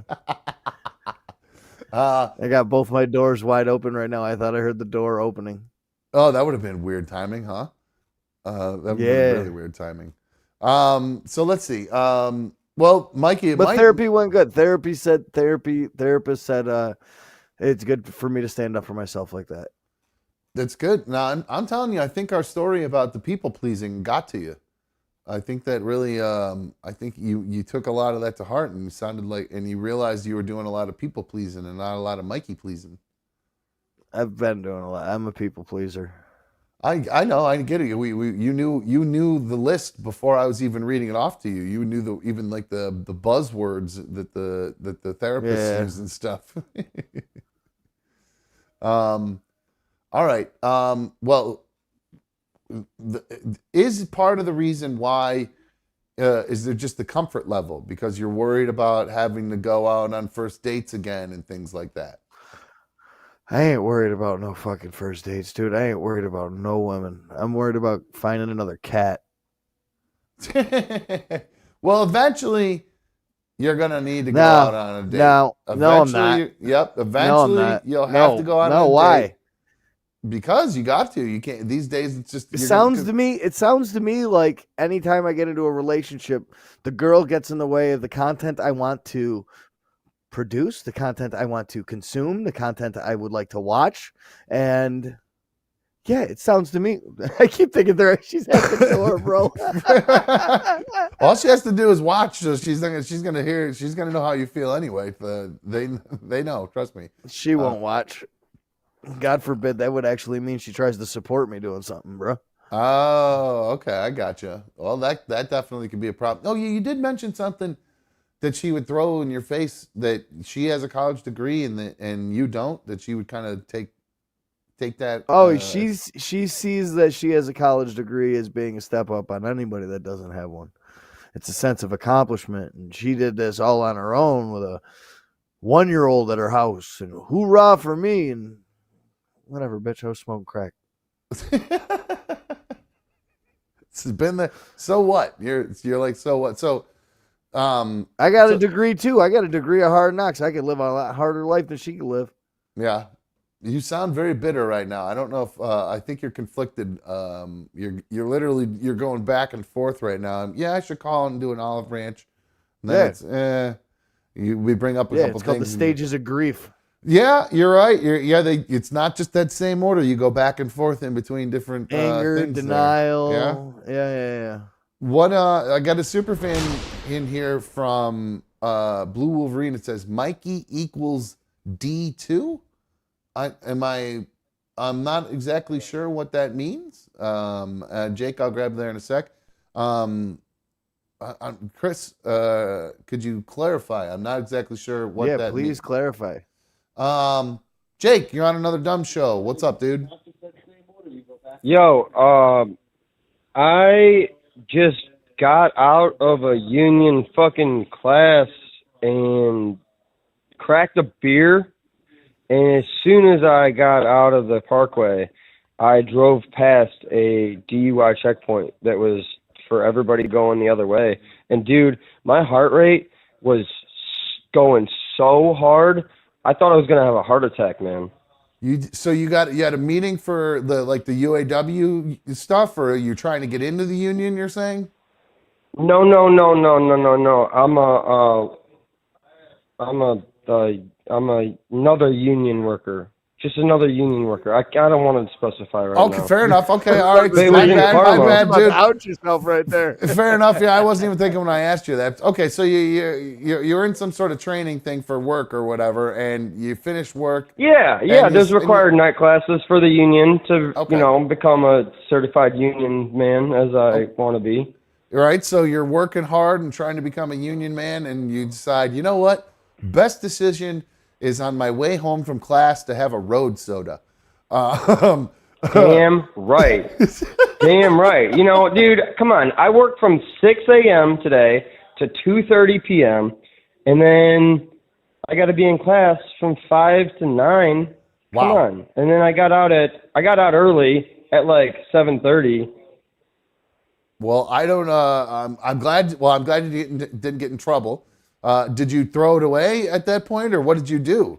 I got both my doors wide open right now. I thought I heard the door opening. Oh, that would have been weird timing, huh? That would have been really weird timing. So let's see. Well, Mikey, therapy went good. Therapist said it's good for me to stand up for myself like that. That's good. Now, I'm telling you, I think our story about the people pleasing got to you. I think that really, I think you took a lot of that to heart, and you sounded like, and you realized you were doing a lot of people pleasing and not a lot of Mikey pleasing. I've been doing a lot. I'm a people pleaser. I know. I get it. You knew the list before I was even reading it off to you. You knew even like the buzzwords that the therapist used and stuff. All right. Well. Is part of the reason why is there just the comfort level because you're worried about having to go out on first dates again and things like that? I ain't worried about no fucking first dates, dude. I ain't worried about no women. I'm worried about finding another cat. Well, eventually you're gonna need to go out on a date. No, I'm not. Eventually you'll have to go out on a date. Why? Because you got to. You can't. These days, it's just. It sounds to me like anytime I get into a relationship, the girl gets in the way of the content I want to produce, the content I want to consume, the content I would like to watch, and yeah, it sounds to me. I keep thinking she's at the door, bro. All she has to do is watch. So she's gonna hear. She's gonna know how you feel anyway. They know. Trust me. She won't watch. God forbid that would actually mean she tries to support me doing something, bro. Oh, okay, I gotcha. Well, that definitely could be a problem. Oh, you did mention something that she would throw in your face that she has a college degree and you don't. That she would kind of take that. Oh, she sees that she has a college degree as being a step up on anybody that doesn't have one. It's a sense of accomplishment. And she did this all on her own with a 1-year-old at her house, and hoorah for me. And whatever, bitch, I was smoking crack. It's been the so what? You're like, so what? So I got a degree too. I got a degree of hard knocks. I could live a lot harder life than she could live. Yeah. You sound very bitter right now. I don't know if I think you're conflicted. You're literally you're going back and forth right now. Yeah, I should call and do an olive ranch. And then it's we bring up a couple it's called things. the stages of grief. Yeah, you're right. It's not just that same order. You go back and forth in between different Anger, things denial. There. Yeah. What I got a super fan in here from Blue Wolverine. It says Mikey equals D2. I'm not exactly sure what that means. Jake, I'll grab there in a sec. Chris, could you clarify? I'm not exactly sure what that means. Yeah, please clarify. Jake, you're on another dumb show. What's up, dude? Yo, I just got out of a union fucking class and cracked a beer. And as soon as I got out of the parkway, I drove past a DUI checkpoint that was for everybody going the other way. And dude, my heart rate was going so hard, I thought I was gonna have a heart attack, man. You had a meeting for the UAW stuff, or are you trying to get into the union? You're saying? No. I'm another union worker. Just another union worker. I don't want to specify right now. Okay, fair enough. Okay, all right. My bad, dude. Out yourself right there. Fair enough. Yeah, I wasn't even thinking when I asked you that. Okay, so you're in some sort of training thing for work or whatever, and you finish work. Yeah. There's required night classes for the union to become a certified union man, as I want to be. All right. So you're working hard and trying to become a union man, and you decide, you know what? Best decision is on my way home from class to have a road soda. Damn right. Damn right. You know, dude, come on. I worked from 6 a.m. today to 2:30 p.m. And then I got to be in class from 5 to 9. Wow. Come on. And then I got out early at like 7:30. Well, I don't. I'm glad. Well, I'm glad you didn't get in trouble. Did you throw it away at that point, or what did you do?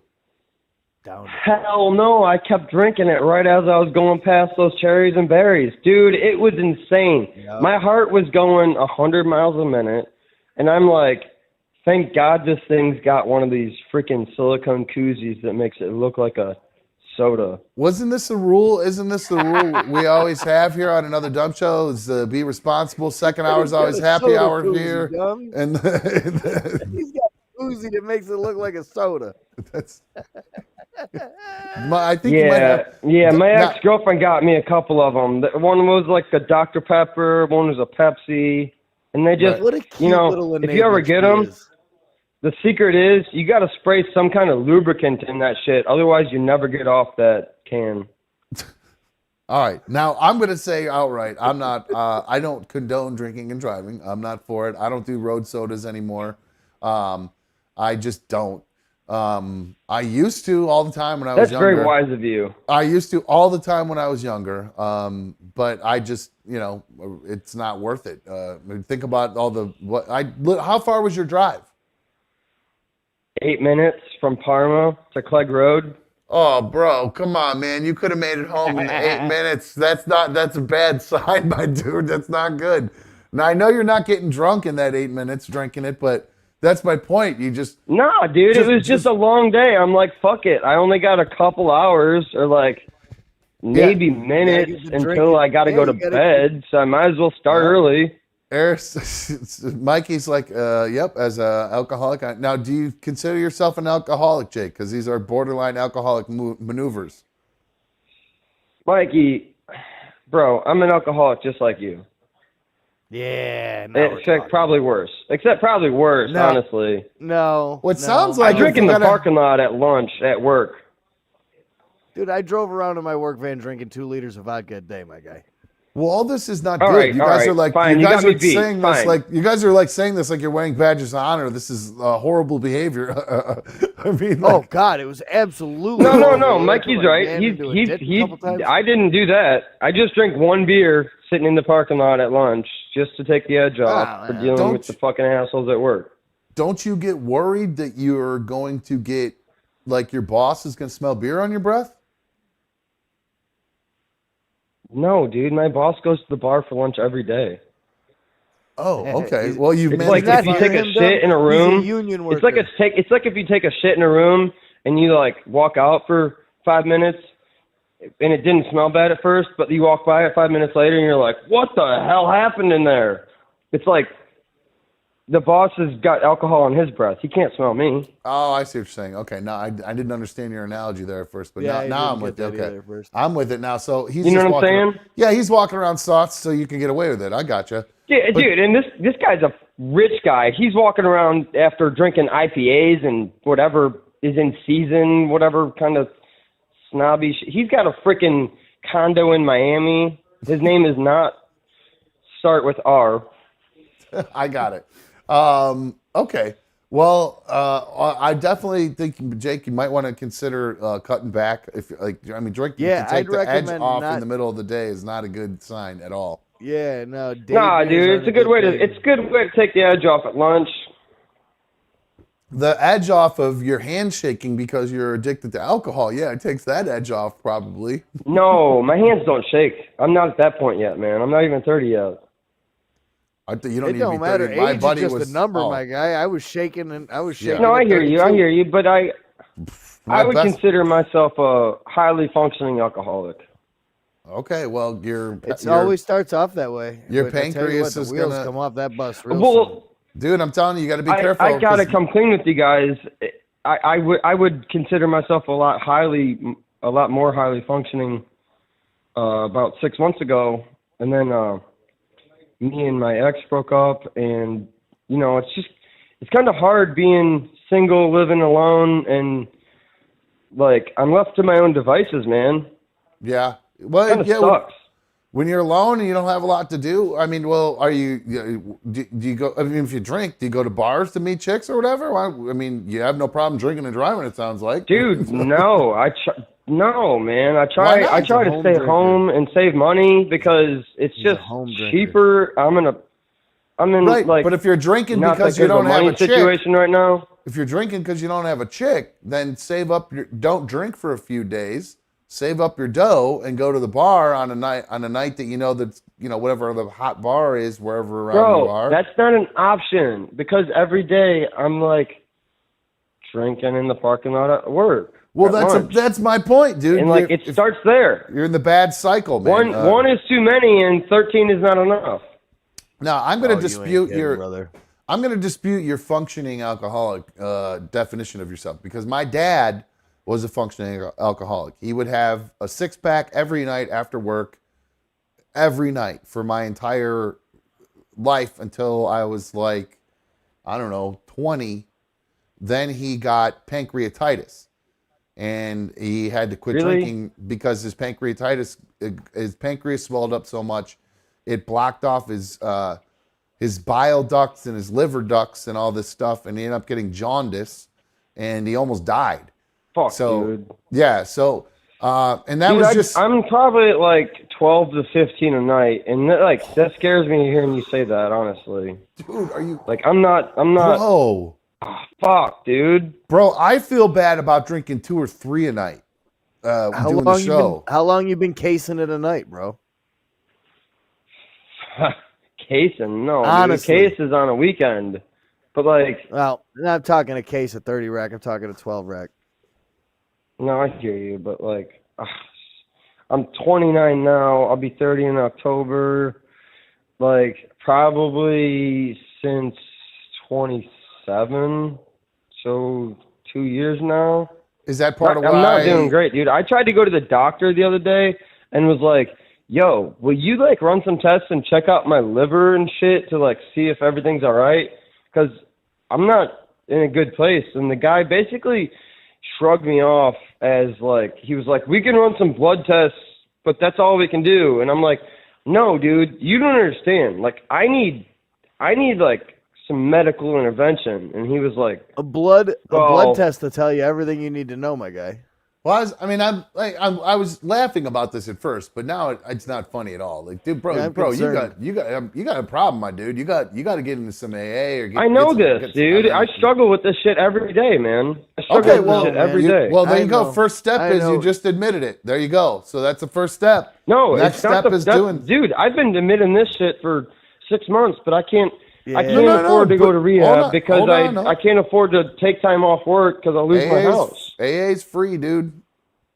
Hell no, I kept drinking it right as I was going past those cherries and berries. Dude, it was insane. Yep. My heart was going 100 miles a minute, and I'm like, thank God this thing's got one of these freaking silicone koozies that makes it look like a soda. Wasn't this the rule? Isn't this the rule we always have here on Another Dumb Show? Is be responsible. Second hour is always happy hour koozie, here. And he's got a koozie that makes it look like a soda. That's. I think. My ex-girlfriend got me a couple of them. One was like a Dr. Pepper. One was a Pepsi. And they just, what a cute little if you ever get them. The secret is you got to spray some kind of lubricant in that shit. Otherwise, you never get off that can. All right. Now, I'm going to say outright, I'm not, I don't condone drinking and driving. I'm not for it. I don't do road sodas anymore. I just don't. I used to all the time when I was younger. That's very wise of you. I used to all the time when I was younger. But I just, it's not worth it. Think about how far was your drive? 8 minutes from Parma to Clegg Road. Oh, bro, come on, man. You could have made it home in 8 minutes. That's a bad sign, my dude. That's not good. Now, I know you're not getting drunk in that 8 minutes drinking it, but that's my point. You just... Nah, dude, it was just a long day. I'm like, fuck it. I only got a couple hours or like maybe minutes until I got to go to bed, so I might as well start early. Mikey's like, yep, as an alcoholic. Now, do you consider yourself an alcoholic, Jake? Because these are borderline alcoholic maneuvers. Mikey, bro, I'm an alcoholic just like you. Yeah. Except probably worse, honestly. No. What sounds like I drink in the parking lot at lunch at work. Dude, I drove around in my work van drinking 2 liters of vodka a day, my guy. Well, all this is not All good. right, You all guys right, are like fine, you you guys got me are beat, saying this fine. like you guys are like saying this like you're wearing badges of honor. This is horrible behavior. I mean, Oh God, it was absolutely No, horrible. Mikey's Like, right. ran into a ditch a couple times. I didn't do that. I just drank one beer sitting in the parking lot at lunch just to take the edge off for dealing with the fucking assholes at work. Don't you get worried that you're going to get, like, your boss is going to smell beer on your breath? No, dude, my boss goes to the bar for lunch every day. Oh, okay. Well, you've It's like if you take a shit in a room. He's a union worker. It's like if you take a shit in a room and you like walk out for 5 minutes and it didn't smell bad at first, but you walk by it 5 minutes later and you're like, what the hell happened in there? It's like the boss has got alcohol in his breath. He can't smell me. Oh, I see what you're saying. Okay, no, I didn't understand your analogy there at first, but Yeah, now I'm with it. Okay, I'm with it now. So he's You know just what I'm walking saying? Yeah, he's walking around Sots so you can get away with it. I gotcha. Yeah, dude, and this guy's a rich guy. He's walking around after drinking IPAs and whatever is in season, whatever kind of snobby shit. He's got a freaking condo in Miami. His name is not start with R. I got it. Okay. Well, I definitely think, Jake, you might want to consider cutting back. If drinking to take I'd the edge recommend off not- in the middle of the day is not a good sign at all. Yeah, no. Nah, dude, it's a good way to take the edge off at lunch. The edge off of your handshaking because you're addicted to alcohol, yeah, it takes that edge off probably. No, my hands don't shake. I'm not at that point yet, man. I'm not even 30 yet. You don't It need don't to be matter. 30. My Age buddy is just was a number, oh. my guy. I was shaking and I was shaking. No, I at hear you. 32. But I would best- consider myself a highly functioning alcoholic. Okay, well, It always starts off that way. Your But I tell you pancreas what, is the wheels gonna- come off that bus real soon. Well, dude, I'm telling you, you got to be careful. I gotta 'cause- come clean with you guys. I would consider myself a lot more highly functioning about 6 months ago, and then me and my ex broke up, and it's kind of hard being single, living alone, and like I'm left to my own devices, man. Yeah. Well, Kind of yeah. sucks. When you're alone and you don't have a lot to do, I mean, well, do you go? I mean, if you drink, do you go to bars to meet chicks or whatever? I mean, you have no problem drinking and driving. It sounds like, dude. No, no, man. I Why not? try to stay home and save money because it's He's a just home drinker. cheaper. I'm in right. like. But if you're drinking not because that you good of don't have money a chick, situation right now. if you're drinking because you don't have a chick, then save up don't drink for a few days. Save up your dough and go to the bar on a night that that's whatever the hot bar is wherever around you are. Bro, that's not an option because every day I'm like drinking in the parking lot at work. Well, at that's my point, dude. And like it starts there. You're in the bad cycle, man. One is too many, and 13 is not enough. Now I'm going to dispute brother. I'm going to dispute your functioning alcoholic definition of yourself because my dad was a functioning alcoholic. He would have a 6-pack every night after work, every night for my entire life until I was like, I don't know, 20. Then he got pancreatitis and he had to quit drinking because his pancreas swelled up so much. It blocked off his bile ducts and his liver ducts and all this stuff. And he ended up getting jaundice and he almost died. Fuck, dude. Yeah, so and that dude, was just I'm probably at like 12 to 15 a night, and that scares me hearing you say that, honestly. Dude, are you like I'm not Bro. Oh, fuck, dude. Bro, I feel bad about drinking 2 or 3 a night. Doing the show. How long you been casing it a night, bro? Casing? No, Honestly. dude, case is on a weekend. But like, well, I'm not talking a case of 30 rack. I'm talking a 12 rack. No, I hear you, but like, I'm 29 now. I'll be 30 in October. Like, probably since 27, so 2 years now. Is that part of why I'm not doing great, dude? I tried to go to the doctor the other day and was like, yo, will you like run some tests and check out my liver and shit to like see if everything's all right? Because I'm not in a good place. And the guy basically shrugged me off as like, he was like, we can run some blood tests, but that's all we can do. And I'm like, No, dude, you don't understand. Like, I need like some medical intervention. And he was like, a blood well, test to tell you everything you need to know, my guy. Well, I was laughing about this at first, but now it's not funny at all. Like, dude, bro, Yeah, I'm bro, concerned. you got a problem, my dude. You got to get into some AA or get. I know get some, this, dude. I struggle with this shit every day, man. I struggle with this shit every day. Well, there I you go. know. First step I is know. you just admitted it. There you go. So that's the first step. No, Next it's not step is doing. Dude, I've been admitting this shit for 6 months, but I can't. I Yeah. can't No, afford to go but to hold rehab on, because hold on, no. I can't afford to take time off work because I'll lose my house. AA's free, dude.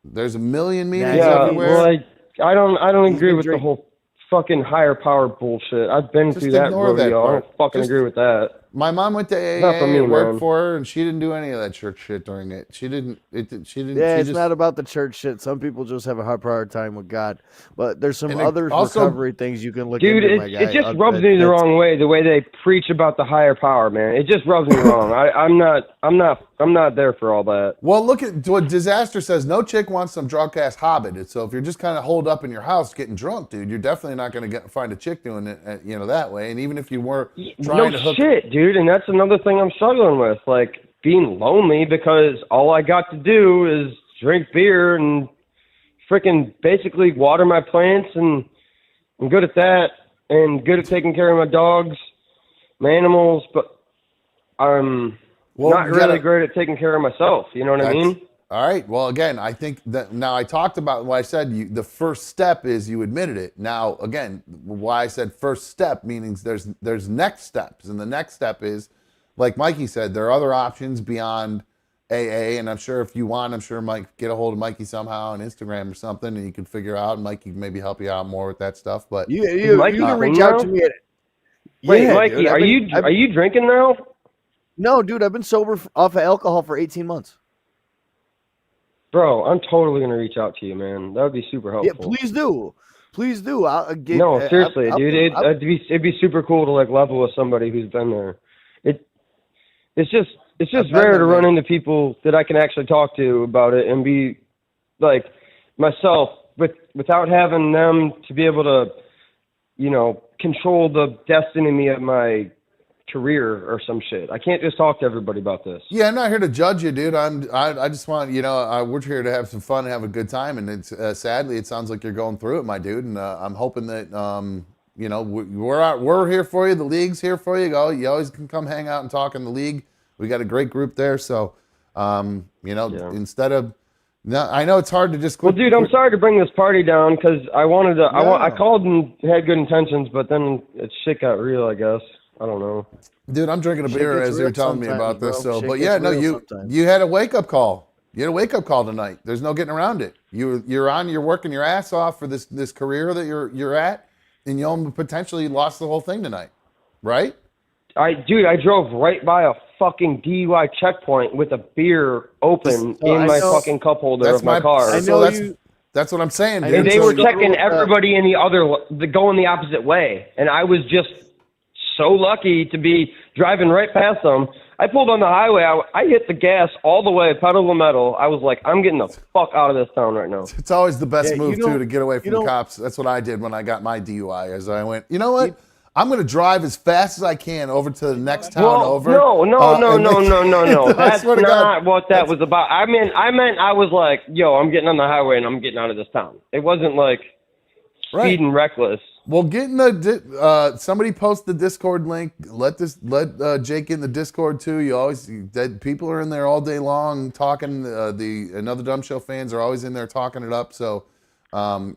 There's a million meetings Yeah, everywhere. well, I don't He's agree been with the drinking. whole fucking higher power bullshit. I've been Just through that ignore that rodeo. I part. don't fucking Just- agree with that. My mom went to AA Not for me, and worked man. for her, and she didn't do any of that church shit during it. She didn't. She didn't. Yeah, she it's just, not about the church shit. Some people just have a hard time with God, but there's some And it other also- recovery things you can look Dude, into, my guy. it just rubs me the wrong way the way they preach about the higher power, man. It just rubs me wrong. I'm not there for all that. Well, look at what Disaster says. No chick wants some drunk ass hobbit. So if you're just kind of holed up in your house getting drunk, dude, you're definitely not going to find a chick doing it, that way. And even if you were trying to hook, shit, dude, and that's another thing I'm struggling with, like being lonely because all I got to do is drink beer and freaking basically water my plants, and I'm good at that and good at taking care of my dogs, my animals, but I'm not really great at taking care of myself. You know what I mean? All right. Well, again, I think that now I talked about what I said. The first step is you admitted it. Now, again, why I said first step means there's next steps, and the next step is, like Mikey said, there are other options beyond AA, and I'm sure if you want, I'm sure Mike get a hold of Mikey somehow on Instagram or something, and you can figure out. Mikey can maybe help you out more with that stuff. But you can reach out to me at. Wait, Yeah, Mikey, dude, are you drinking now? No, dude, I've been sober off of alcohol for 18 months. Bro, I'm totally gonna reach out to you, man. That would be super helpful. Yeah, please do. Please do. No, seriously, dude. It'd be super cool to like level with somebody who's been there. It's just rare to run into people that I can actually talk to about it and be like myself without having them to be able to, control the destiny of my career or some shit. I can't just talk to everybody about this. Yeah, I'm not here to judge you, dude. I just want, we're here to have some fun and have a good time. And it's sadly, it sounds like you're going through it, my dude. And I'm hoping that, we're here for you. The league's here for you. You always can come hang out and talk in the league. We got a great group there. So, instead of, no, I know it's hard to just quit. Well, dude, I'm sorry to bring this party down because I wanted to. I called and had good intentions, but then shit got real. I guess I don't know. Dude, I'm drinking a beer as you're telling me about this. Bro. So, Shit but yeah, no, sometimes. you had a wake up call. You had a wake up call tonight. There's no getting around it. You're working your ass off for this career that you're at, and you almost potentially lost the whole thing tonight, right? I drove right by a fucking DUI checkpoint with a beer open in my fucking cup holder of my car. That's what I'm saying, dude. And they were checking everybody in going the opposite way, and I was just so lucky to be driving right past them. I pulled on the highway. I hit the gas all the way, pedal to metal. I was like, I'm getting the fuck out of this town right now. It's always the best move, too, to get away from the cops. That's what I did when I got my DUI, as I went, you know what? I'm going to drive as fast as I can over to the next town over. No. That's not what that was about. I meant I was like, yo, I'm getting on the highway and I'm getting out of this town. It wasn't like speeding reckless. Well, somebody post the Discord link. Let Jake in the Discord too. People are in there all day long talking. The Another Dumb Show fans are always in there talking it up. So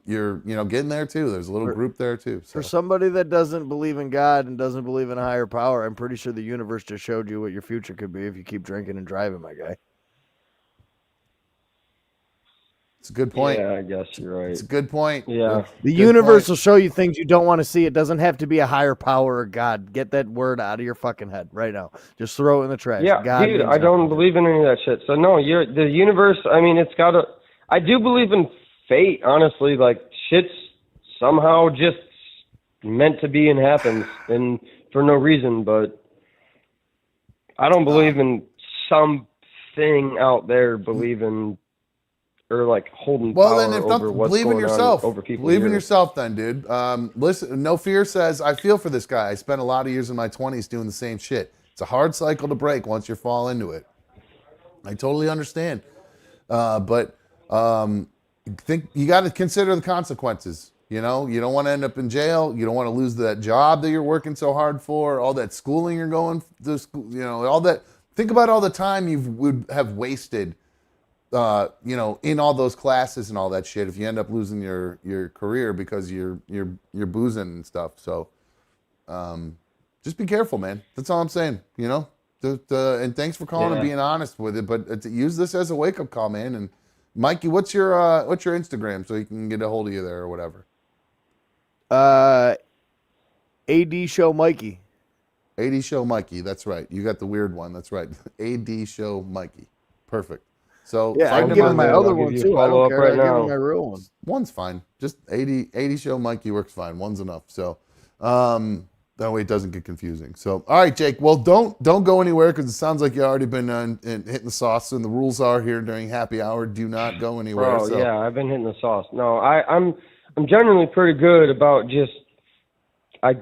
you're getting there too. There's a little group there too. So. For somebody that doesn't believe in God and doesn't believe in a higher power, I'm pretty sure the universe just showed you what your future could be if you keep drinking and driving, my guy. It's a good point. Yeah, I guess you're right. It's a good point. Yeah. The universe will show you things you don't want to see. It doesn't have to be a higher power or God. Get that word out of your fucking head right now. Just throw it in the trash. Yeah, God dude, I don't believe in any of that shit. So no, the universe. I mean, it's got to. I do believe in fate. Honestly, like shit's somehow just meant to be and happens, and for no reason. But I don't believe in something out there believing or like holding Well, power then, if over not, what's believe in going yourself. on over people. Believe in here. yourself, then, dude. Listen, No Fear says, I feel for this guy. I spent a lot of years in my 20s doing the same shit. It's a hard cycle to break once you fall into it. I totally understand. But think you got to consider the consequences. You know, you don't want to end up in jail. You don't want to lose that job that you're working so hard for, all that schooling you're going to school, you know, all that. Think about all the time you would have wasted, you know, in all those classes and all that shit if you end up losing your career because you're boozing and stuff. So just be careful, man. That's all I'm saying, you know. And thanks for calling and being honest with it. But use this as a wake up call, man. And Mikey, what's your Instagram so he can get a hold of you there or whatever? AD Show Mikey. AD Show Mikey. That's right. You got the weird one. That's right. AD Show Mikey. Perfect. So yeah, I can give him my other one too. I don't care. I give him my real one. One's fine. Just AD Show Mikey works fine. One's enough. So that way it doesn't get confusing. So, all right, Jake. Well, don't go anywhere because it sounds like you already been hitting the sauce. And the rules are here during happy hour: do not go anywhere. Bro, yeah, I've been hitting the sauce. No, I'm generally pretty good about just I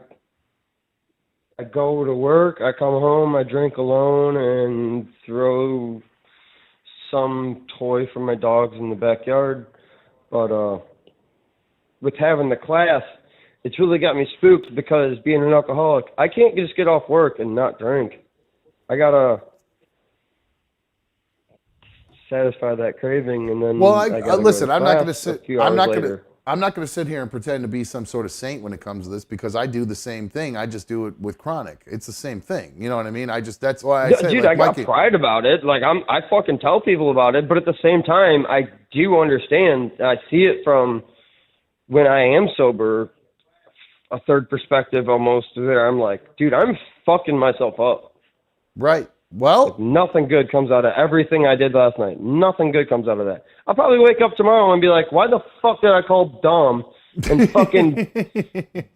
go to work, I come home, I drink alone, and throw some toy for my dogs in the backyard. But with having the class, it's really got me spooked because being an alcoholic, I can't just get off work and not drink. I gotta satisfy that craving, and then. Well, listen. I'm not going to sit. I'm not going to sit here and pretend to be some sort of saint when it comes to this because I do the same thing. I just do it with chronic. It's the same thing. You know what I mean? That's why I say, dude, like, I got Mikey, pride about it. Like I fucking tell people about it, but at the same time, I do understand. I see it from when I am sober, a third perspective almost. There, I'm like, dude, I'm fucking myself up. Right. Well, like, nothing good comes out of everything I did last night. Nothing good comes out of that. I'll probably wake up tomorrow and be like, why the fuck did I call dumb and fucking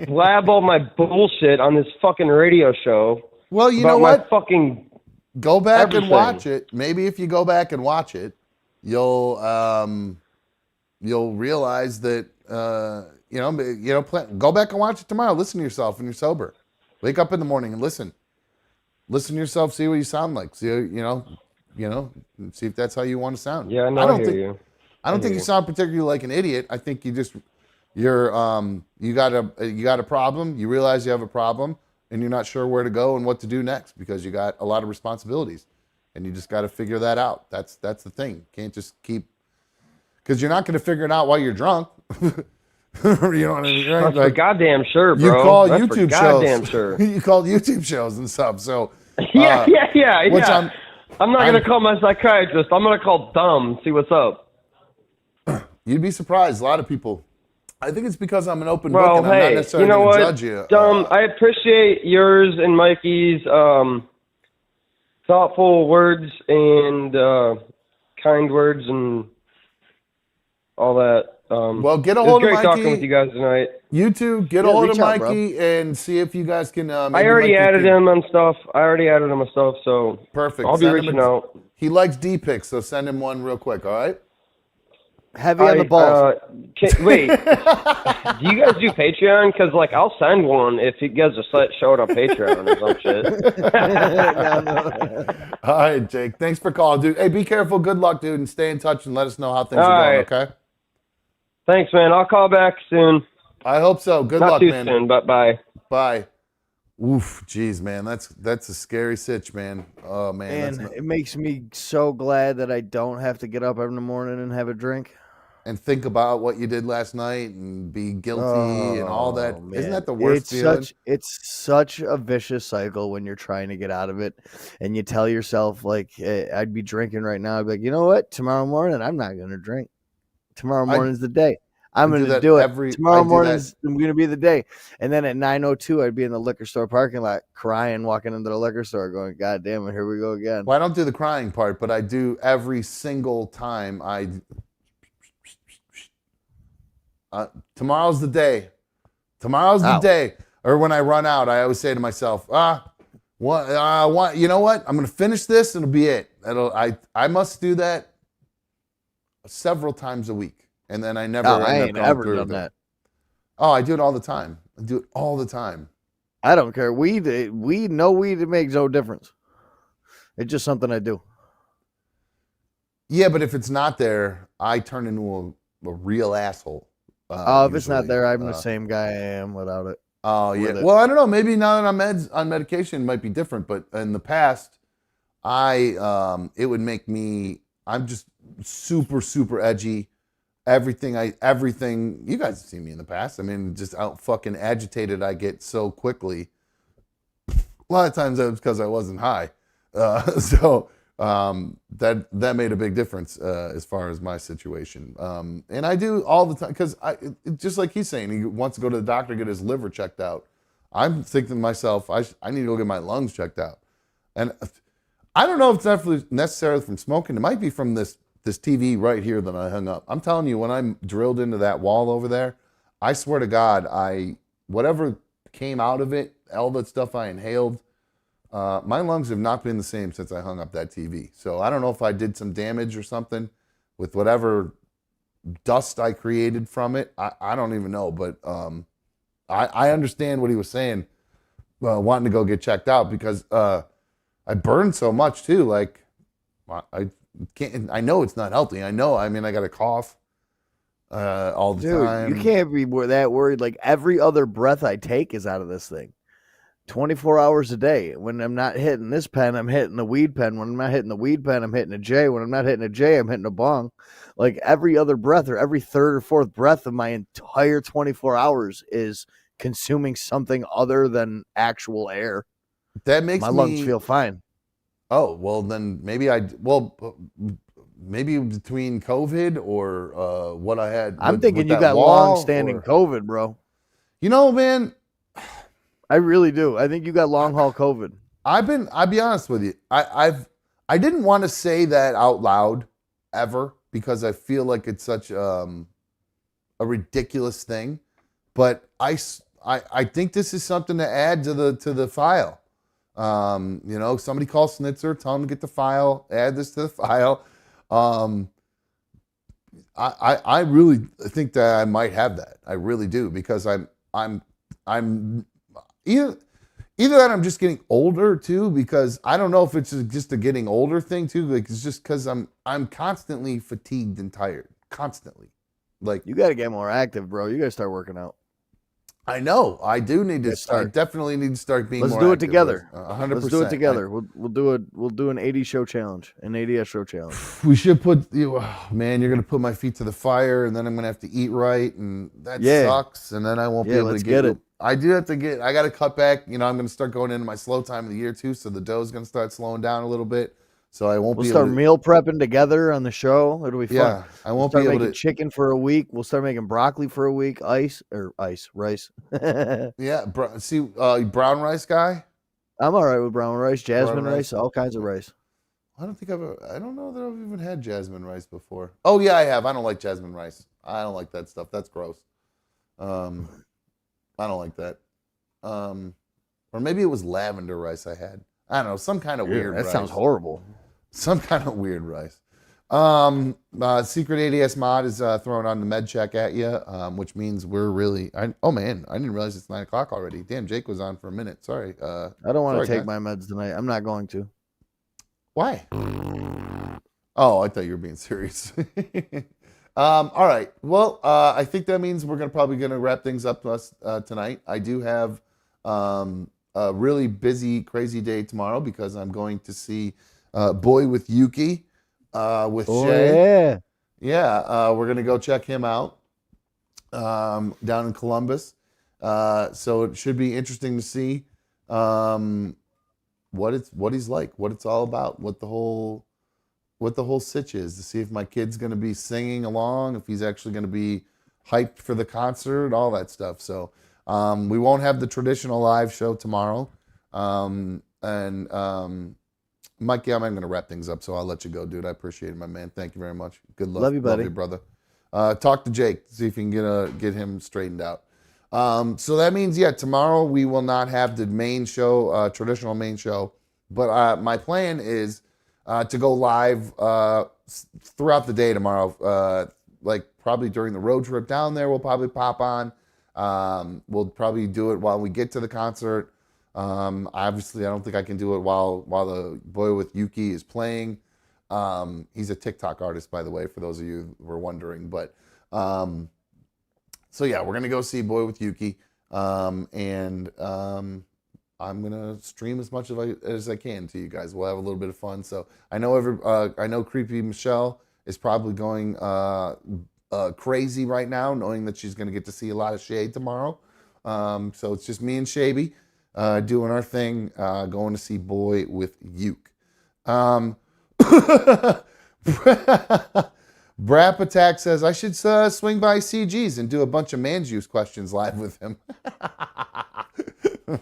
blab all my bullshit on this fucking radio show? Well, you know what? Fucking go back everything. And watch it. Maybe if you go back and watch it, you'll realize that go back and watch it tomorrow. Listen to yourself when you're sober. Wake up in the morning and listen. Listen to yourself, see what you sound like. See, see if that's how you want to sound. Yeah, I hear you. I don't think you sound particularly like an idiot. I think you got a problem. You realize you have a problem, and you're not sure where to go and what to do next because you got a lot of responsibilities, and you just got to figure that out. That's the thing. You can't just keep because you're not going to figure it out while you're drunk. You know what I mean? Right? That's for goddamn sure, bro. You call That's YouTube for shows. Goddamn sure. You call YouTube shows and stuff. So yeah. I'm not gonna call my psychiatrist. I'm gonna call dumb. See what's up. You'd be surprised. A lot of people. I think it's because I'm an open book and I'm not necessarily going to judge you. Dumb. I appreciate yours and Mikey's thoughtful words and kind words and all that. Well, get a hold of Mikey. It was great talking with you guys tonight. You two, get a hold of Mikey and see if you guys can. I already added him on stuff. So perfect. I'll be reaching out. He likes D pics, so send him one real quick. All right. Heavy on the balls. Wait, do you guys do Patreon? Because I'll send one if you guys are show it on Patreon or some shit. All right, Jake. Thanks for calling, dude. Hey, be careful. Good luck, dude, and stay in touch and let us know how things are going. Okay. Thanks, man. I'll call back soon. I hope so. Good luck, man. Not too soon, but bye. Bye. Oof, geez, man, that's a scary sitch, man. Oh, man. It makes me so glad that I don't have to get up every morning and have a drink. And think about what you did last night and be guilty and all that. Man. Isn't that the worst feeling? It's such a vicious cycle when you're trying to get out of it. And you tell yourself, hey, I'd be drinking right now. I'd be like, you know what? Tomorrow morning, I'm not going to drink. Tomorrow morning's the day. I'm going to do it. Tomorrow morning's going to be the day. And then at 9:02, I'd be in the liquor store parking lot crying, walking into the liquor store going, God damn it, here we go again. Well, I don't do the crying part, but I do every single time tomorrow's the day. Tomorrow's the day. Or when I run out, I always say to myself, you know what? I'm going to finish this and it'll be it. I must do that several times a week, and then I No, never I end up ain't going ever through done with it. that. Oh, I do it all the time. I do it all the time. I don't care. Weed, no weed, it makes no difference. It's just something I do. Yeah, but if it's not there, I turn into a real asshole. If it's not there, I'm the same guy I am without it. Oh yeah. Well, I don't know. Maybe now that I'm on medication, it might be different. But in the past, it would make me. I'm just super super edgy. Everything. You guys have seen me in the past. I mean, just how fucking agitated I get so quickly. A lot of times that was because I wasn't high. That made a big difference as far as my situation. And I do all the time because just like he's saying, he wants to go to the doctor, get his liver checked out. I'm thinking to myself, I need to go get my lungs checked out. And I don't know if it's necessarily from smoking. It might be from this TV right here that I hung up. I'm telling you, when I'm drilled into that wall over there, I swear to God, whatever came out of it, all that stuff I inhaled, my lungs have not been the same since I hung up that TV. So I don't know if I did some damage or something with whatever dust I created from it. I don't even know, but I understand what he was saying, wanting to go get checked out because I burned so much too. Like I can't. I know it's not healthy. I know. I mean, I got a cough all the time. You can't be that worried. Like every other breath I take is out of this thing. 24 hours a day. When I'm not hitting this pen, I'm hitting the weed pen. When I'm not hitting the weed pen, I'm hitting a J. When I'm not hitting a J, I'm hitting a bong. Like every other breath or every third or fourth breath of my entire 24 hours is consuming something other than actual air. That makes my lungs feel fine. Oh, well then maybe maybe between COVID or what I had. I'm thinking you got long-standing COVID, bro. You know, man, I really do. I think you got long haul COVID. I'll be honest with you. I didn't want to say that out loud ever because I feel like it's such a ridiculous thing. But I think this is something to add to the file. Somebody call Snitzer, tell him to get the file, add this to the file. I really think that I might have that. I really do because I'm either that I'm just getting older too, because I don't know if it's just a getting older thing too. Like it's just because I'm constantly fatigued and tired, constantly. Like you got to get more active, bro. You got to start working out. I know. I do need to start. I definitely need to start being more active. Let's do it together. 100%. Let's do it together. We'll do an 80 show challenge, an 80 show challenge. We should put man, you're gonna put my feet to the fire, and then I'm gonna have to eat right, and that sucks. And then I won't be able to get it. I do have to I got to cut back. I'm gonna start going into my slow time of the year too, so the dough's gonna start slowing down a little bit. So I won't. We'll start meal prepping together on the show. It'll be fun. Yeah, I won't be able to chicken for a week. We'll start making broccoli for a week. Rice. Yeah, brown rice guy. I'm all right with brown rice, jasmine rice, all kinds of rice. I don't know that I've even had jasmine rice before. Oh yeah, I have. I don't like jasmine rice. I don't like that stuff. That's gross. I don't like that. Or maybe it was lavender rice I had. I don't know, some kind of weird rice. That sounds horrible. Some kind of weird rice. Secret ADS mod is throwing on the med check at you, which means we're really. Oh man, I didn't realize it's 9 o'clock already. Damn, Jake was on for a minute. Sorry. I don't want to take my meds tonight. I'm not going to. Why? Oh, I thought you were being serious. All right. Well, I think that means we're probably gonna wrap things up to us tonight. I do have a really busy, crazy day tomorrow because I'm going to see Boy with Yuki with Shay. Yeah, we're gonna go check him out down in Columbus. So it should be interesting to see what he's like, what it's all about, what the whole sitch is, to see if my kid's gonna be singing along, if he's actually gonna be hyped for the concert, all that stuff. So we won't have the traditional live show tomorrow. Mikey, I'm going to wrap things up, so I'll let you go, dude. I appreciate it, my man. Thank you very much. Good luck. Love you, buddy. Love you, brother. Talk to Jake, see if you can get him straightened out. So that means, tomorrow we will not have the main show, traditional main show. But my plan is to go live throughout the day tomorrow. Like probably during the road trip down there, we'll probably pop on. We'll probably do it while we get to the concert. Obviously, I don't think I can do it while the Boy with Yuki is playing. He's a TikTok artist, by the way, for those of you who were wondering. But so yeah, we're gonna go see Boy with Yuki, and I'm gonna stream as much as I can to you guys. We'll have a little bit of fun. So I know Creepy Michelle is probably going crazy right now, knowing that she's gonna get to see a lot of Shade tomorrow. So it's just me and Shaby doing our thing, going to see Boy with Uke. Brap Attack says I should swing by CG's and do a bunch of man juice questions live with him.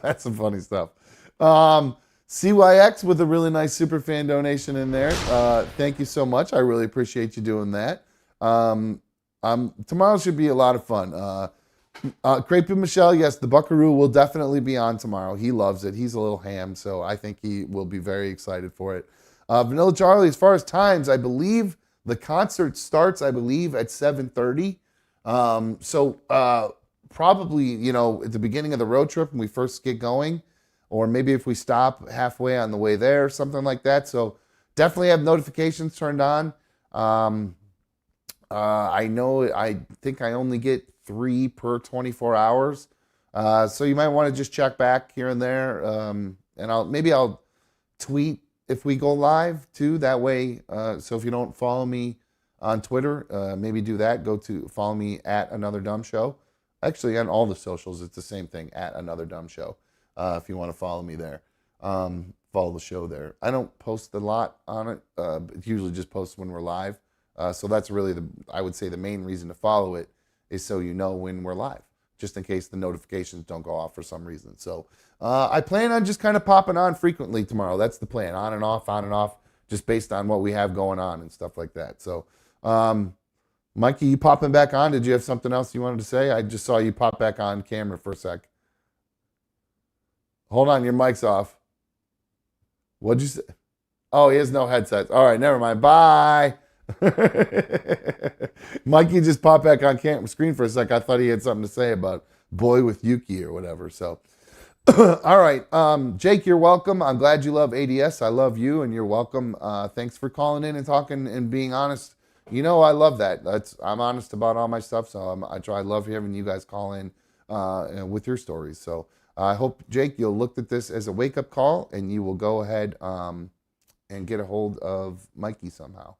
That's some funny stuff. CYX with a really nice super fan donation in there. Thank you so much. I really appreciate you doing that. Tomorrow should be a lot of fun. Crepe Michelle, yes, the Buckaroo will definitely be on tomorrow. He loves it. He's a little ham, so I think he will be very excited for it. Vanilla Charlie, as far as times, I believe the concert starts, at 7:30. Probably, at the beginning of the road trip when we first get going, or maybe if we stop halfway on the way there, something like that. So definitely have notifications turned on. I think I only get 3 per 24 hours. So you might want to just check back here and there. And I'll tweet if we go live too. That way, so if you don't follow me on Twitter, maybe do that. Go to follow me at Another Dumb Show. Actually, on all the socials, it's the same thing, at Another Dumb Show. If you want to follow me there, follow the show there. I don't post a lot on it. It usually just posts when we're live. So that's really I would say the main reason to follow it is so you know when we're live, just in case the notifications don't go off for some reason. So I plan on just kind of popping on frequently tomorrow. That's the plan, on and off, just based on what we have going on and stuff like that. So, Mikey, you popping back on? Did you have something else you wanted to say? I just saw you pop back on camera for a sec. Hold on, your mic's off. What'd you say? Oh, he has no headsets. All right, never mind. Bye. Mikey just popped back on screen for a sec. I thought he had something to say about Boy with Yuki or whatever. So, all right, Jake, you're welcome. I'm glad you love ADS. I love you, and you're welcome. Thanks for calling in and talking and being honest. I love that. I'm honest about all my stuff, so I love having you guys call in with your stories. So I hope, Jake, you'll look at this as a wake-up call, and you will go ahead and get a hold of Mikey somehow.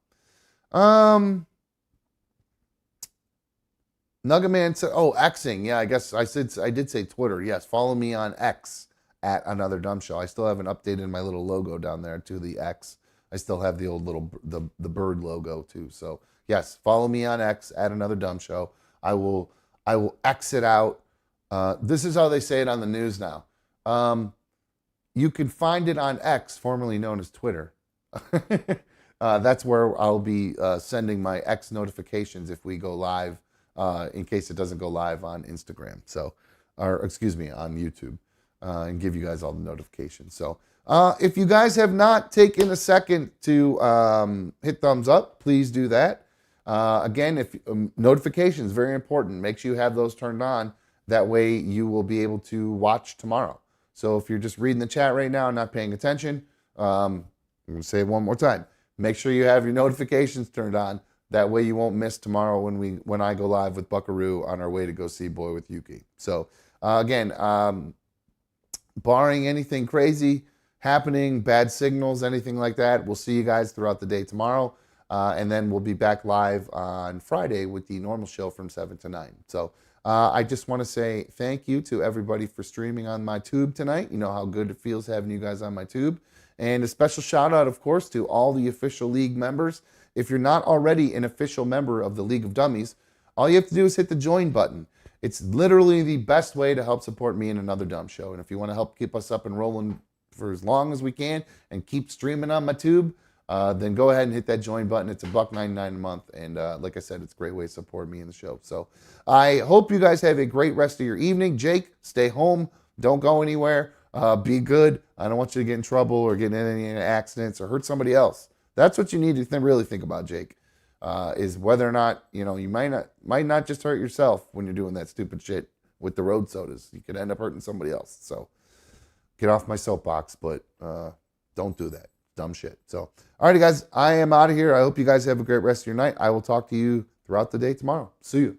Nuggaman said, Xing. Yeah, I guess I did say Twitter. Yes, follow me on X at Another Dumb Show. I still haven't updated my little logo down there to the X. I still have the old little the bird logo too. So yes, follow me on X at Another Dumb Show. I will exit out. This is how they say it on the news now. You can find it on X, formerly known as Twitter. That's where I'll be sending my X notifications if we go live, in case it doesn't go live on Instagram. So, on YouTube, and give you guys all the notifications. So, if you guys have not taken a second to hit thumbs up, please do that. Again, if notifications, very important. Make sure you have those turned on. That way you will be able to watch tomorrow. So if you're just reading the chat right now and not paying attention, I'm going to say it one more time. Make sure you have your notifications turned on. That way you won't miss tomorrow when I go live with Buckaroo on our way to go see Boy with Yuki. So again, barring anything crazy happening, bad signals, anything like that, we'll see you guys throughout the day tomorrow. And then we'll be back live on Friday with the normal show from 7 to 9. So I just want to say thank you to everybody for streaming on my tube tonight. You know how good it feels having you guys on my tube. And a special shout out, of course, to all the official league members. If you're not already an official member of the League of Dummies, all you have to do is hit the join button. It's literally the best way to help support me and Another Dumb Show. And if you want to help keep us up and rolling for as long as we can and keep streaming on my tube, then go ahead and hit that join button. It's $1.99 a month. And like I said, it's a great way to support me and the show. So I hope you guys have a great rest of your evening. Jake, stay home. Don't go anywhere. Be good. I don't want you to get in trouble or get in any accidents or hurt somebody else. That's what you need to really think about, Jake, is whether or not, you might not just hurt yourself when you're doing that stupid shit with the road sodas. You could end up hurting somebody else. So get off my soapbox, but don't do that. Dumb shit. So, all righty, guys, I am out of here. I hope you guys have a great rest of your night. I will talk to you throughout the day tomorrow. See you.